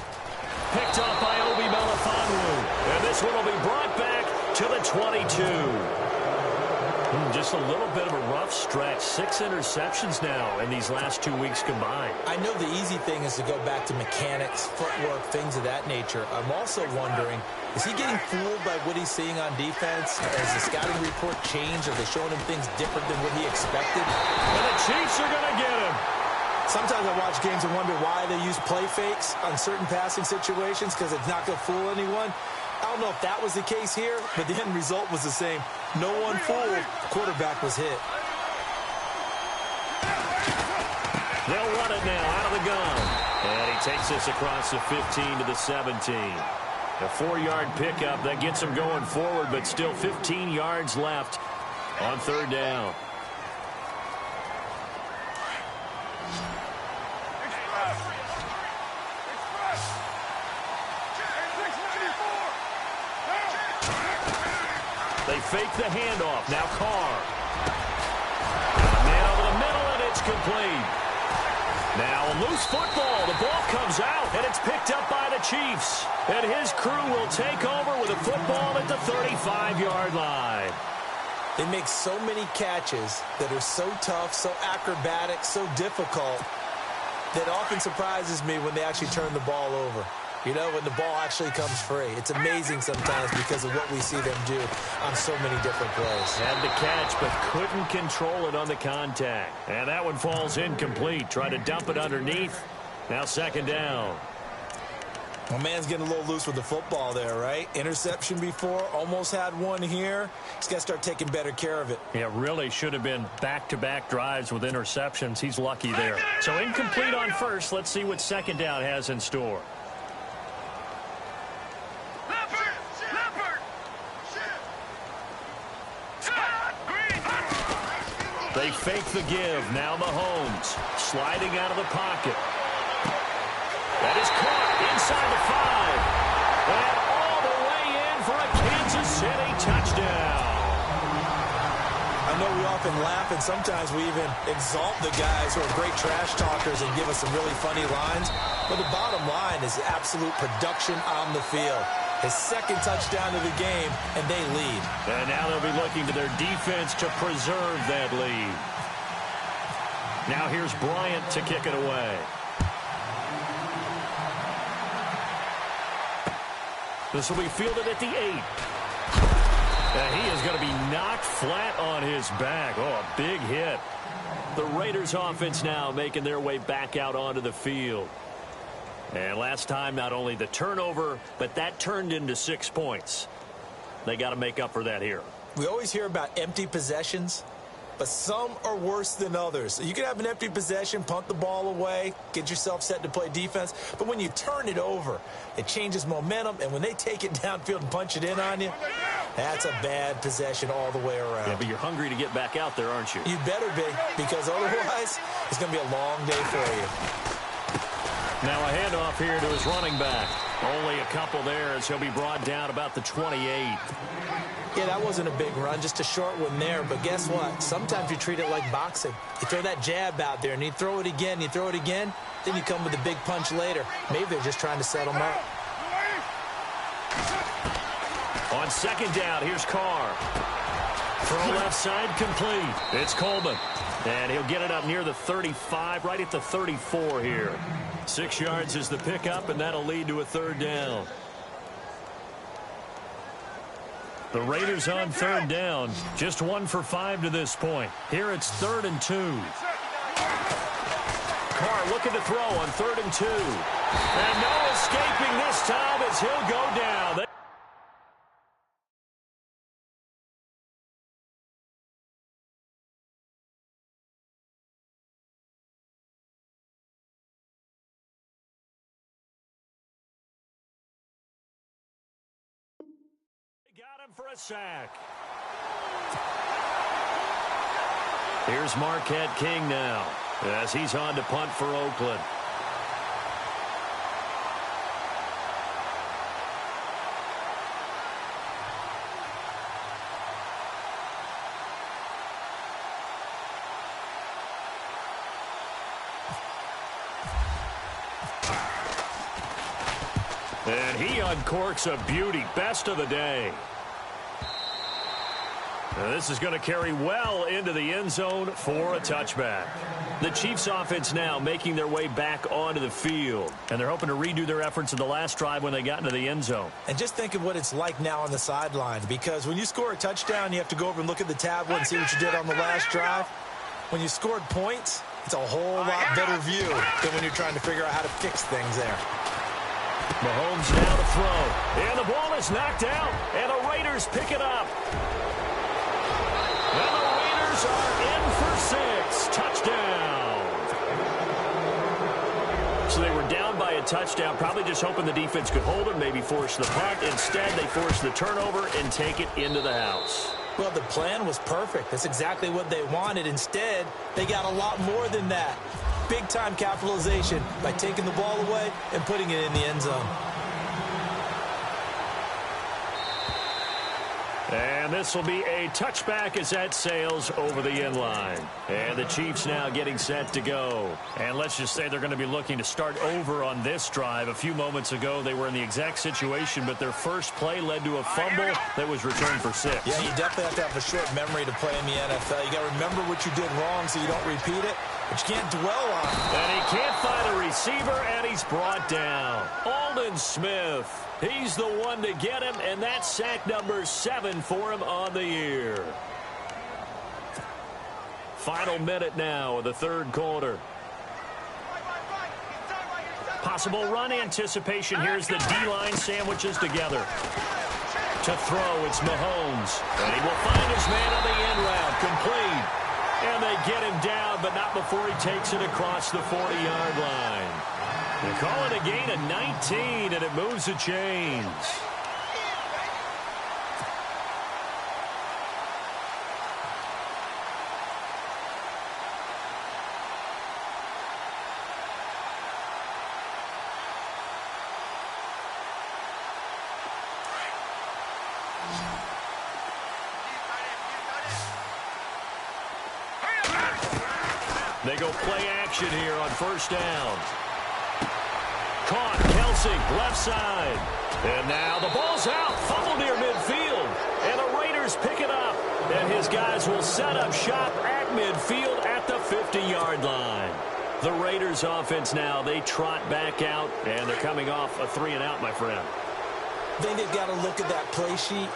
Picked up by Obi Melifonwu. And this one will be brought back to the 22. Just a little bit of a rough stretch. 6 interceptions now in these last 2 weeks combined. I know the easy thing is to go back to mechanics, footwork, things of that nature. I'm also wondering, is he getting fooled by what he's seeing on defense? Has the scouting report changed? Are they showing him things different than what he expected? And the Chiefs are going to get him. Sometimes I watch games and wonder why they use play fakes on certain passing situations, because it's not going to fool anyone. I don't know if that was the case here, but the end result was the same. No one fooled. The quarterback was hit. They'll run it now out of the gun. And he takes this across the 15 to the 17. A 4-yard pickup that gets him going forward, but still 15 yards left on third down. They fake the handoff. Now Carr. Man over the middle, and it's complete. Now a loose football. The ball comes out, and it's picked up by the Chiefs. And his crew will take over with a football at the 35-yard line. They make so many catches that are so tough, so acrobatic, so difficult, that often surprises me when they actually turn the ball over. You know, when the ball actually comes free. It's amazing sometimes because of what we see them do on so many different plays. Had the catch, but couldn't control it on the contact. And that one falls incomplete. Try to dump it underneath. Now second down. Well, man's getting a little loose with the football there, right? Interception before, almost had one here. He's got to start taking better care of it. Yeah, really should have been back-to-back drives with interceptions. He's lucky there. So incomplete on first. Let's see what second down has in store. They fake the give. Now Mahomes sliding out of the pocket. That is caught inside the 5. And all the way in for a Kansas City touchdown. I know we often laugh, and sometimes we even exalt the guys who are great trash talkers and give us some really funny lines. But the bottom line is absolute production on the field. His second touchdown of the game, and they lead. And now they'll be looking to their defense to preserve that lead. Now here's Bryant to kick it away. This will be fielded at the 8. And he is going to be knocked flat on his back. Oh, a big hit. The Raiders offense now making their way back out onto the field. And last time, not only the turnover, but that turned into 6 points. They got to make up for that here. We always hear about empty possessions, but some are worse than others. You can have an empty possession, punt the ball away, get yourself set to play defense. But when you turn it over, it changes momentum. And when they take it downfield and punch it in on you, that's a bad possession all the way around. Yeah, but you're hungry to get back out there, aren't you? You better be, because otherwise it's going to be a long day for you. Now a handoff here to his running back. Only a couple there as he'll be brought down about the 28. Yeah, that wasn't a big run, just a short one there. But guess what? Sometimes you treat it like boxing. You throw that jab out there, and you throw it again, you throw it again, then you come with a big punch later. Maybe they're just trying to set him up. On second down, here's Carr. Throw left side complete. It's Coleman. And he'll get it up near the 35, right at the 34 here. 6 yards is the pickup, and that'll lead to a third down. The Raiders on third down, just 1 for 5 to this point. Here it's 3rd and 2. Carr looking to throw on 3rd and 2. And no escaping this time as he'll go down. Got him for a sack. Here's Marquette King now as he's on to punt for Oakland. And he uncorks a beauty. Best of the day. Now this is going to carry well into the end zone for a touchback. The Chiefs offense now making their way back onto the field. And they're hoping to redo their efforts in the last drive when they got into the end zone. And just think of what it's like now on the sideline. Because when you score a touchdown, you have to go over and look at the tablet and see what you did on the last drive. When you scored points, it's a whole lot better view than when you're trying to figure out how to fix things there. Mahomes now to throw. And the ball is knocked out. And the Raiders pick it up. And the Raiders are in for 6. Touchdown. So they were down by a touchdown, probably just hoping the defense could hold it, maybe force the punt. Instead, they force the turnover and take it into the house. Well, the plan was perfect. That's exactly what they wanted. Instead, they got a lot more than that. Big-time capitalization by taking the ball away and putting it in the end zone. And this will be a touchback as that sails over the end line. And the Chiefs now getting set to go. And let's just say they're going to be looking to start over on this drive. A few moments ago, they were in the exact situation, but their first play led to a fumble that was returned for 6. Yeah, you definitely have to have a short memory to play in the NFL. You got to remember what you did wrong so you don't repeat it, but you can't dwell on it. And he can't find a receiver, and he's brought down. Aldon Smith. He's the one to get him, and that's sack number 7 for him on the year. Final minute now of the third quarter. Possible run anticipation. Here's the D-line sandwiches together. To throw, it's Mahomes. And he will find his man on the end route. Complete. And they get him down, but not before he takes it across the 40-yard line. They call it a gain of 19, and it moves the chains. They go play action here on first down. Caught, Kelsey, left side. And now the ball's out. Fumble near midfield. And the Raiders pick it up. And his guys will set up shop at midfield at the 50-yard line. The Raiders offense now, they trot back out. And they're coming off a 3-and-out, my friend. I think they've got to look at that play sheet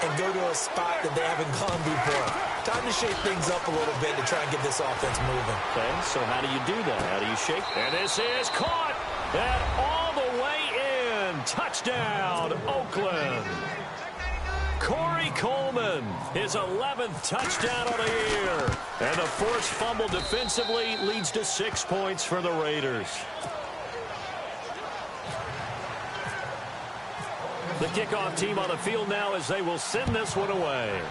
and go to a spot that they haven't gone before. Time to shake things up a little bit to try and get this offense moving. Okay, so how do you do that? How do you shake? And this is caught. And all the way in. Touchdown, Oakland. Corey Coleman, his 11th touchdown of the year. And the forced fumble defensively leads to 6 points for the Raiders. The kickoff team on the field now as they will send this one away.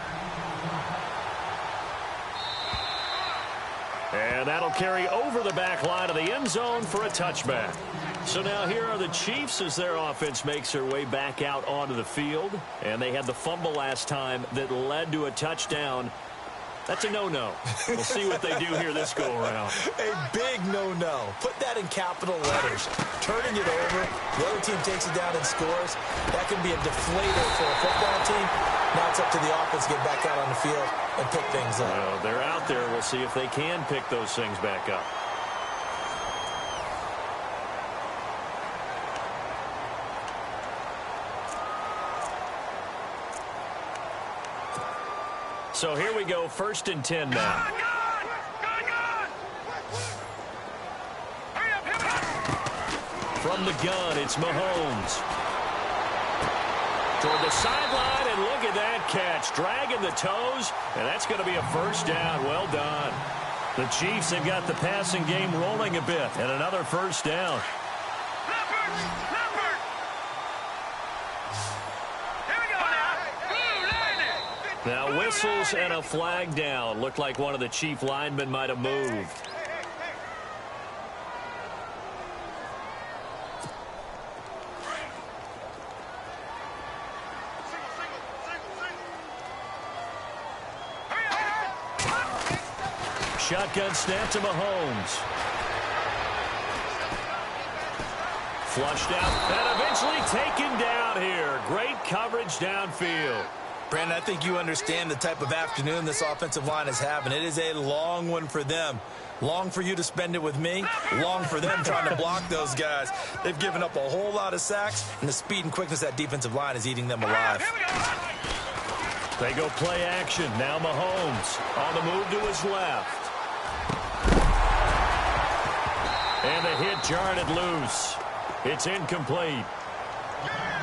And that'll carry over the back line of the end zone for a touchback. So now here are the Chiefs as their offense makes their way back out onto the field. And they had the fumble last time that led to a touchdown. That's a no-no. We'll see what they do here this go-around. A big no-no. Put that in capital letters. Turning it over, the other team takes it down and scores. That can be a deflator for a football team. Now it's up to the offense to get back out on the field and pick things up. Well, they're out there. We'll see if they can pick those things back up. So here we go, 1st and 10 now. From the gun, it's Mahomes. Toward the sideline, and look at that catch. Dragging the toes, and that's going to be a first down. Well done. The Chiefs have got the passing game rolling a bit, and another first down. Now whistles and a flag down. Looked like one of the Chief linemen might have moved. Shotgun snap to Mahomes. Flushed out and eventually taken down here. Great coverage downfield. Brandon, I think you understand the type of afternoon this offensive line is having. It is a long one for them. Long for you to spend it with me. Long for them trying to block those guys. They've given up a whole lot of sacks, and the speed and quickness of that defensive line is eating them alive. They go play action. Now Mahomes on the move to his left. And the hit jarred it loose. It's incomplete.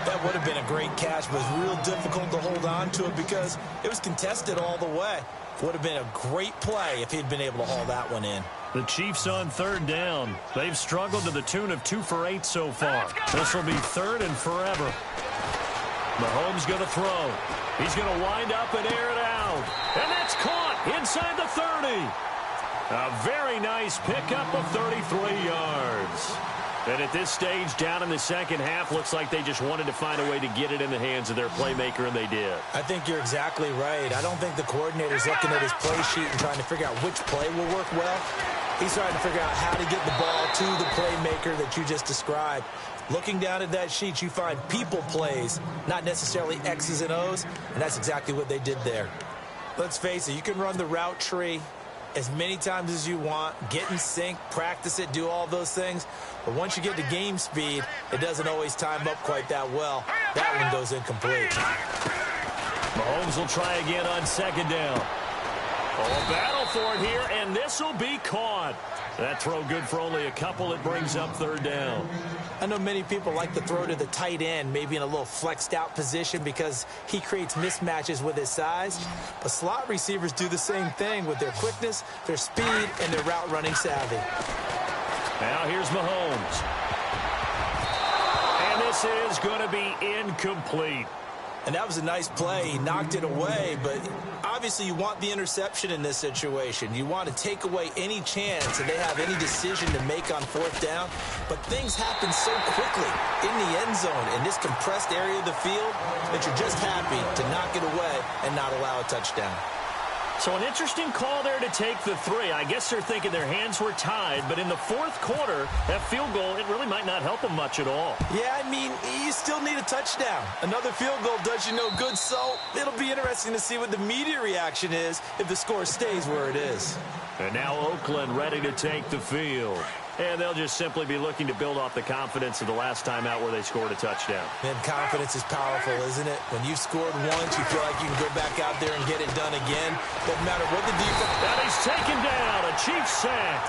That would have been a great catch, but it was real difficult to hold on to it because it was contested all the way. Would have been a great play if he'd been able to haul that one in. The Chiefs on third down. They've struggled to the tune of 2 for 8 so far. This will be third and forever. Mahomes going to throw. He's going to wind up and air it out. And that's caught inside the 30. A very nice pickup of 33 yards. And at this stage, down in the second half, looks like they just wanted to find a way to get it in the hands of their playmaker, and they did. I think you're exactly right. I don't think the coordinator's looking at his play sheet and trying to figure out which play will work well. He's trying to figure out how to get the ball to the playmaker that you just described. Looking down at that sheet, you find people plays, not necessarily X's and O's, and that's exactly what they did there. Let's face it, you can run the route tree as many times as you want, get in sync, practice it, do all those things. But once you get to game speed, it doesn't always time up quite that well. That one goes incomplete. Mahomes will try again on second down. Oh, battle for it here, and this will be caught. That throw good for only a couple. It brings up third down. I know many people like to throw to the tight end, maybe in a little flexed out position because he creates mismatches with his size. But slot receivers do the same thing with their quickness, their speed, and their route running savvy. Now here's Mahomes. And this is going to be incomplete. And that was a nice play. He knocked it away, but obviously you want the interception in this situation. You want to take away any chance that they have any decision to make on fourth down. But things happen so quickly in the end zone in this compressed area of the field that you're just happy to knock it away and not allow a touchdown. So an interesting call there to take the 3. I guess they're thinking their hands were tied, but in the fourth quarter, that field goal, it really might not help them much at all. Yeah, I mean, you still need a touchdown. Another field goal does you no good, so it'll be interesting to see what the media reaction is if the score stays where it is. And now Oakland ready to take the field. And they'll just simply be looking to build off the confidence of the last time out where they scored a touchdown. And confidence is powerful, isn't it? When you've scored once, you feel like you can go back out there and get it done again. Doesn't matter what the defense... And he's taken down, a Chiefs sack.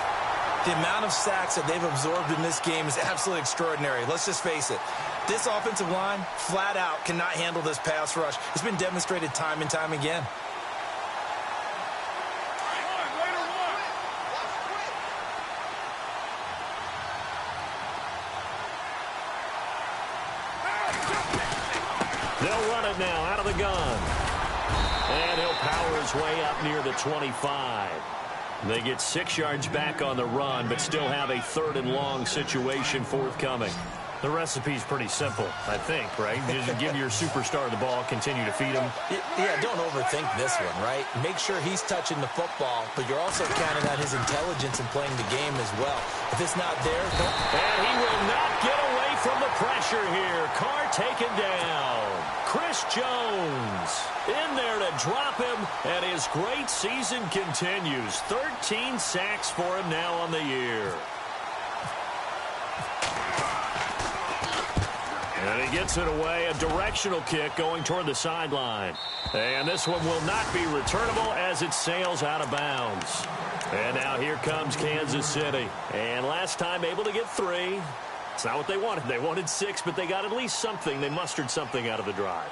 The amount of sacks that they've absorbed in this game is absolutely extraordinary. Let's just face it. This offensive line, flat out, cannot handle this pass rush. It's been demonstrated time and time again. They'll run it now out of the gun. And he'll power his way up near the 25. They get 6 yards back on the run, but still have a third and long situation forthcoming. The recipe's pretty simple, I think, right? Just give your superstar the ball, continue to feed him. Yeah, don't overthink this one, right? Make sure he's touching the football, but you're also counting on his intelligence in playing the game as well. If it's not there... And he will not get away from the pressure here. Carr taken down. Chris Jones in there to drop him, and his great season continues. 13 sacks for him now on the year. And he gets it away, a directional kick going toward the sideline. And this one will not be returnable as it sails out of bounds. And now here comes Kansas City. And last time able to get 3. It's not what they wanted. They wanted 6, but they got at least something. They mustered something out of the drive.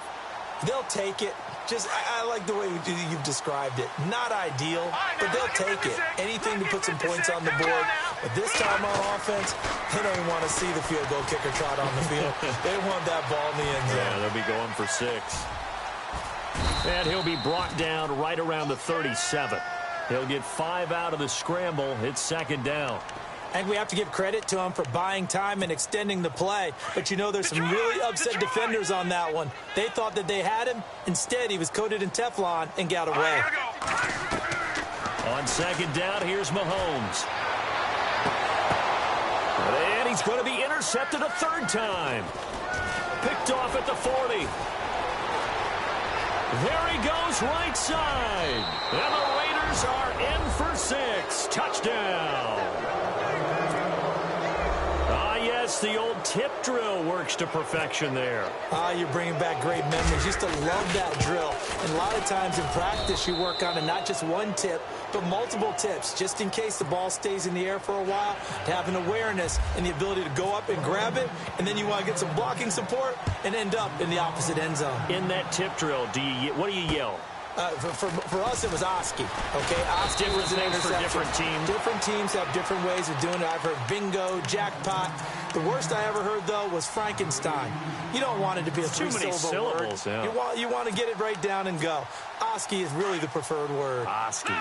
They'll take it. I like the way you've described it. Not ideal, but they'll take it. Anything to put some points on the board. But this time on offense, they don't even want to see the field goal kicker trot on the field. They want that ball in the end zone. Yeah, they'll be going for 6. And he'll be brought down right around the 37. He'll get 5 out of the scramble. It's second down. And we have to give credit to him for buying time and extending the play. But you know, there's some really upset defenders on that one. They thought that they had him. Instead, he was coated in Teflon and got away. On second down, here's Mahomes. And he Mahomes going to be intercepted a third time. Picked off at the 40. There he goes right side. And the Raiders are in for 6. Touchdown. Yes, the old tip drill works to perfection there. You're bringing back great memories. Used to love that drill. And a lot of times in practice, you work on it, not just one tip, but multiple tips, just in case the ball stays in the air for a while, to have an awareness and the ability to go up and grab it, and then you want to get some blocking support and end up in the opposite end zone. In that tip drill, what do you yell? For us, it was Oski. Okay, Oski was an interception. For different teams. Different teams have different ways of doing it. I've heard bingo, jackpot. The worst I ever heard, though, was Frankenstein. You don't want it to be a three-syllable word. Yeah. You want to get it right down and go. Oski is really the preferred word. Oski.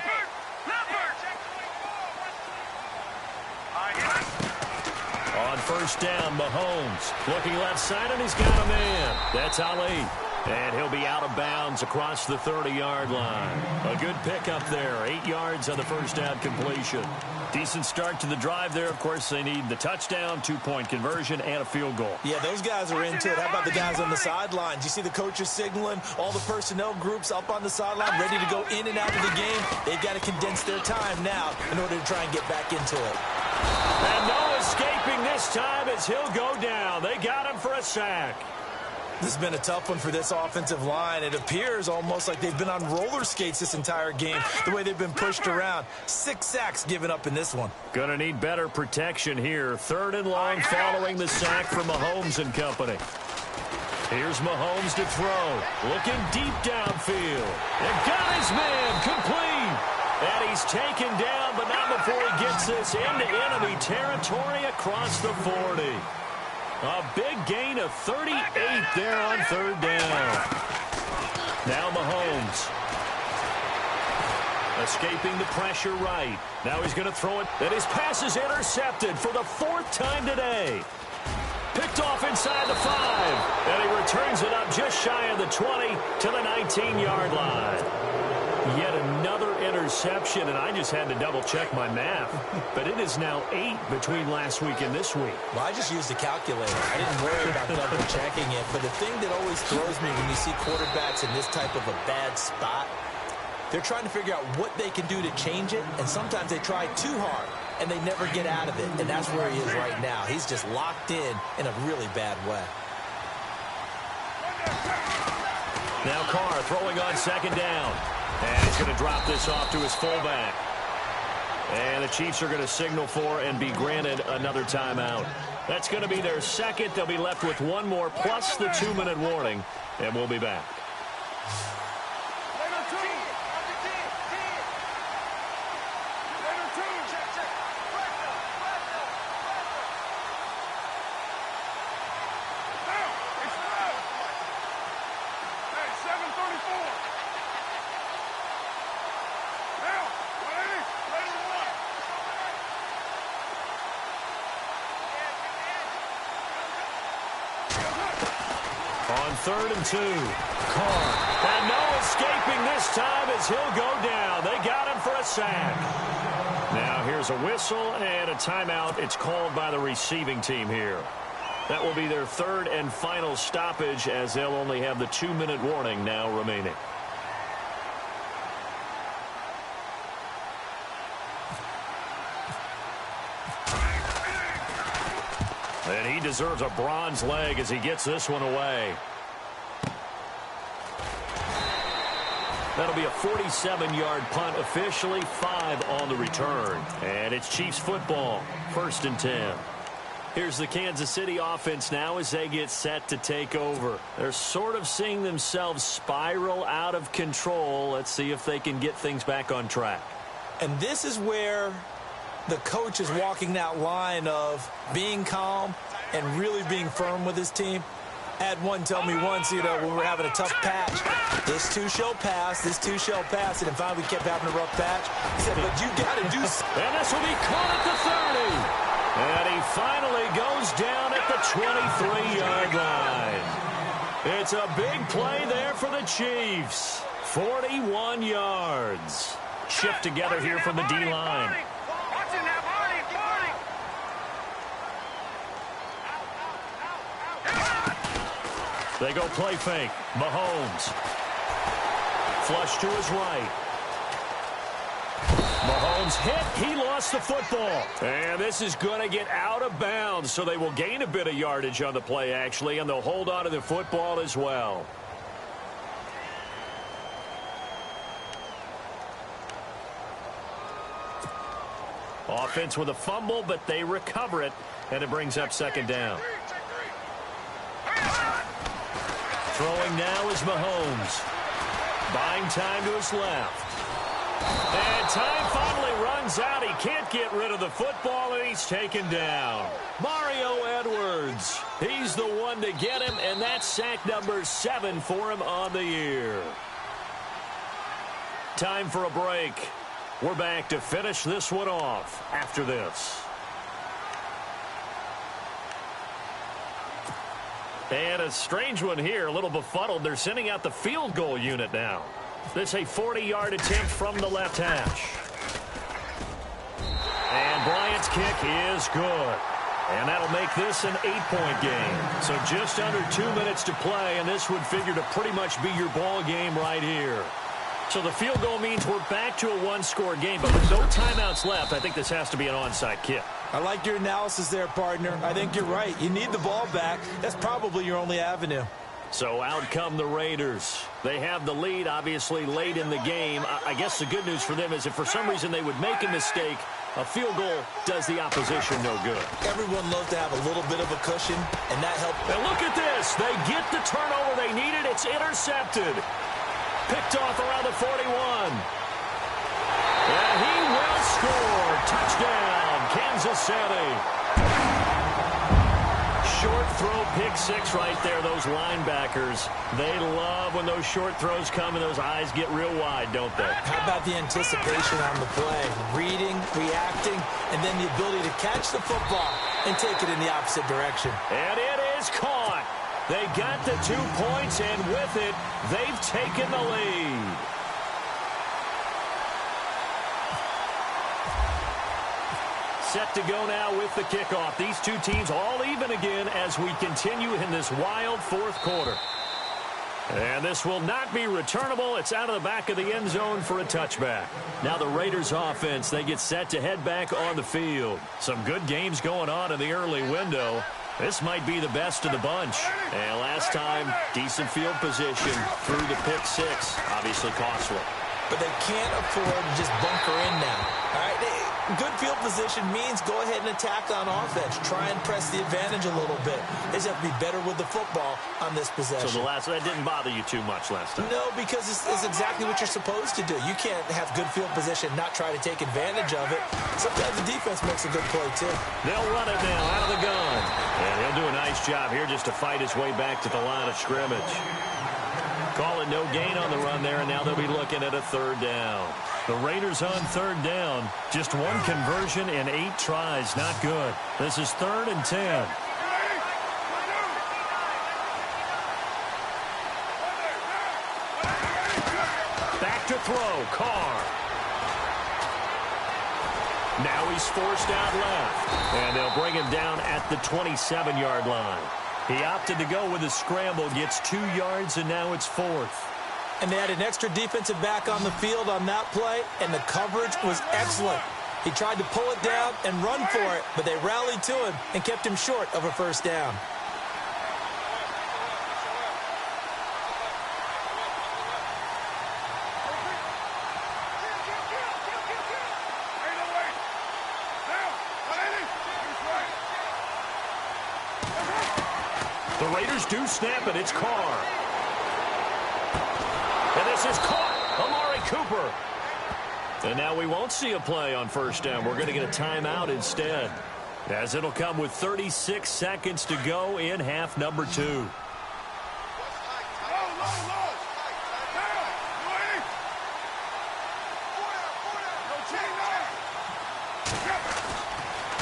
On first down, Mahomes looking left side, and he's got a man. That's Ali. And he'll be out of bounds across the 30-yard line. A good pickup there. 8 yards on the first down completion. Decent start to the drive there. Of course, they need the touchdown, 2-point conversion, and a field goal. Yeah, those guys are into it. How about the guys on the sidelines? You see the coaches signaling, all the personnel groups up on the sideline, ready to go in and out of the game. They've got to condense their time now in order to try and get back into it. And no escaping this time as he'll go down. They got him for a sack. This has been a tough one for this offensive line. It appears almost like they've been on roller skates this entire game, the way they've been pushed around. 6 sacks given up in this one. Going to need better protection here. 3rd and long following the sack from Mahomes and company. Here's Mahomes to throw. Looking deep downfield. And got his man complete. And he's taken down, but not before he gets this into enemy territory across the 40. A big gain of 38 there on 3rd down. Now Mahomes. Escaping the pressure right. Now he's going to throw it. And his pass is intercepted for the 4th time today. Picked off inside the 5. And he returns it up just shy of the 20 to the 19-yard line. Yet another interception, and I just had to double-check my math. But it is now 8 between last week and this week. Well, I just used a calculator. I didn't worry about double-checking it. But the thing that always throws me when you see quarterbacks in this type of a bad spot, they're trying to figure out what they can do to change it, and sometimes they try too hard, and they never get out of it. And that's where he is right now. He's just locked in a really bad way. Now Carr throwing on 2nd down. And he's going to drop this off to his fullback. And the Chiefs are going to signal for and be granted another timeout. That's going to be their 2nd. They'll be left with 1 more plus the 2-minute warning. And we'll be back. On 3rd and 2. Carr. And no escaping this time as he'll go down. They got him for a sack. Now here's a whistle and a timeout. It's called by the receiving team here. That will be their 3rd and final stoppage as they'll only have the 2-minute warning now remaining. And he deserves a bronze leg as he gets this one away. That'll be a 47-yard punt, officially 5 on the return. And it's Chiefs football, 1st and 10. Here's the Kansas City offense now as they get set to take over. They're sort of seeing themselves spiral out of control. Let's see if they can get things back on track. And this is where the coach is walking that line of being calm and really being firm with his team. I had one tell me once, when we were having a tough patch, this too shall pass, this too shall pass, and finally we kept having a rough patch. He said, but you got to do something. And this will be caught at the 30. And he finally goes down at the 23-yard line. It's a big play there for the Chiefs. 41 yards. Shift together here from the D-line. They go play fake. Mahomes. Flush to his right. Mahomes hit. He lost the football. And this is going to get out of bounds, so they will gain a bit of yardage on the play, actually, and they'll hold on to the football as well. Offense with a fumble, but they recover it, and it brings up second down. Throwing now is Mahomes. Buying time to his left. And time finally runs out. He can't get rid of the football, and he's taken down. Mario Edwards. He's the one to get him, and that's sack number 7 for him on the year. Time for a break. We're back to finish this one off after this. And a strange one here, a little befuddled. They're sending out the field goal unit now. This is a 40-yard attempt from the left hash. And Bryant's kick is good. And that'll make this an 8-point game. So just under 2 minutes to play, and this would figure to pretty much be your ball game right here. So the field goal means we're back to a one-score game, but with no timeouts left, I think this has to be an onside kick. I like your analysis there, partner. I think you're right. You need the ball back. That's probably your only avenue. So out come the Raiders. They have the lead, obviously, late in the game. I guess the good news for them is if for some reason they would make a mistake, a field goal does the opposition no good. Everyone loves to have a little bit of a cushion, and that helps. And look at this. They get the turnover they needed. It's intercepted. Picked off around the 41. And he will score. Touchdown, Kansas City. Short throw, pick 6 right there. Those linebackers, they love when those short throws come and those eyes get real wide, don't they? How about the anticipation on the play? Reading, reacting, and then the ability to catch the football and take it in the opposite direction. And it is caught. They got the 2 points, and with it, they've taken the lead. Set to go now with the kickoff. These two teams all even again as we continue in this wild fourth quarter. And this will not be returnable. It's out of the back of the end zone for a touchback. Now the Raiders offense, they get set to head back on the field. Some good games going on in the early window. This might be the best of the bunch. And last time, decent field position through the pick 6. Obviously costly. But they can't afford to just bunker in now. All right, good field position means go ahead and attack on offense. Try and press the advantage a little bit. They just have to be better with the football on this possession. So that didn't bother you too much last time? No, because it's exactly what you're supposed to do. You can't have good field position, not try to take advantage of it. Sometimes the defense makes a good play, too. They'll run it now out of the gun. And he'll do a nice job here just to fight his way back to the line of scrimmage. Call it no gain on the run there, and now they'll be looking at a third down. The Raiders on third down. Just one conversion in 8 tries. Not good. This is 3rd and 10. Back to throw. Carr. Now he's forced out left. And they'll bring him down at the 27-yard line. He opted to go with a scramble, gets 2 yards, and now it's 4th. And they had an extra defensive back on the field on that play, and the coverage was excellent. He tried to pull it down and run for it, but they rallied to him and kept him short of a first down. The Raiders do snap it. It's Carr. And this is caught. Amari Cooper. And now we won't see a play on first down. We're going to get a timeout instead, as it'll come with 36 seconds to go in half number 2.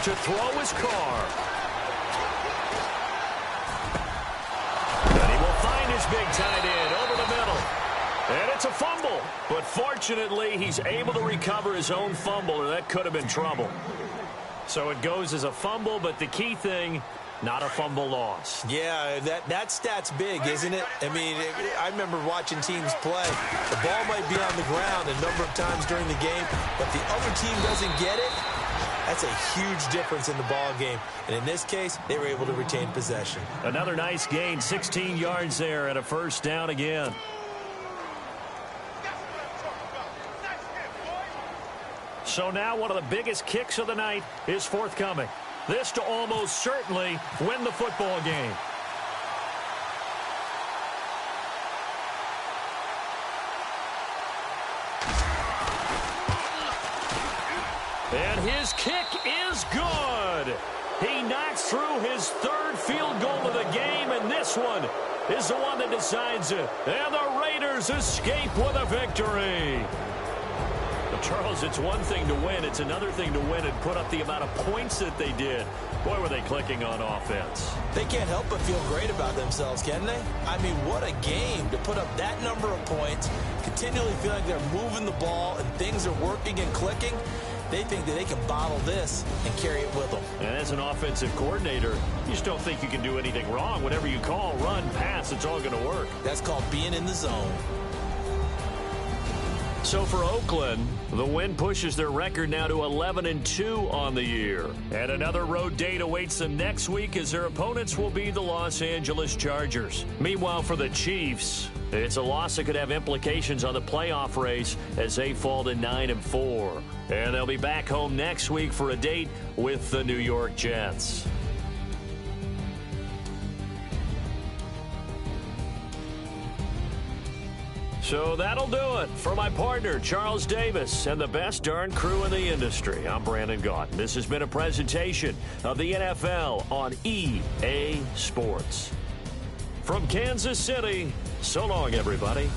To throw is Carr. And he will find his big tight end over the middle. And it's a fumble. But fortunately, he's able to recover his own fumble, or that could have been trouble. So it goes as a fumble, but the key thing, Not a fumble loss. Yeah, that stat's big, isn't it? I mean, I remember watching teams play. The ball might be on the ground a number of times during the game, but the other team doesn't get it. That's a huge difference in the ball game. And in this case, they were able to retain possession. Another nice gain, 16 yards there and a first down again. So now one of the biggest kicks of the night is forthcoming. This to almost certainly win the football game. And his kick is good. He knocks through his third field goal of the game, and this one is the one that decides it. And the Raiders escape with a victory. Charles, it's one thing to win. It's another thing to win and put up the amount of points that they did. Boy, were they clicking on offense. They can't help but feel great about themselves, can they? I mean, what a game to put up that number of points, continually feel like they're moving the ball and things are working and clicking. They think that they can bottle this and carry it with them. And as an offensive coordinator, you just don't think you can do anything wrong. Whatever you call, run, pass, it's all going to work. That's called being in the zone. So for Oakland, the win pushes their record now to 11-2 on the year. And another road date awaits them next week as their opponents will be the Los Angeles Chargers. Meanwhile, for the Chiefs, it's a loss that could have implications on the playoff race as they fall to 9-4. And they'll be back home next week for a date with the New York Jets. So that'll do it for my partner, Charles Davis, and the best darn crew in the industry. I'm Brandon Gaudin. This has been a presentation of the NFL on EA Sports. From Kansas City, so long, everybody.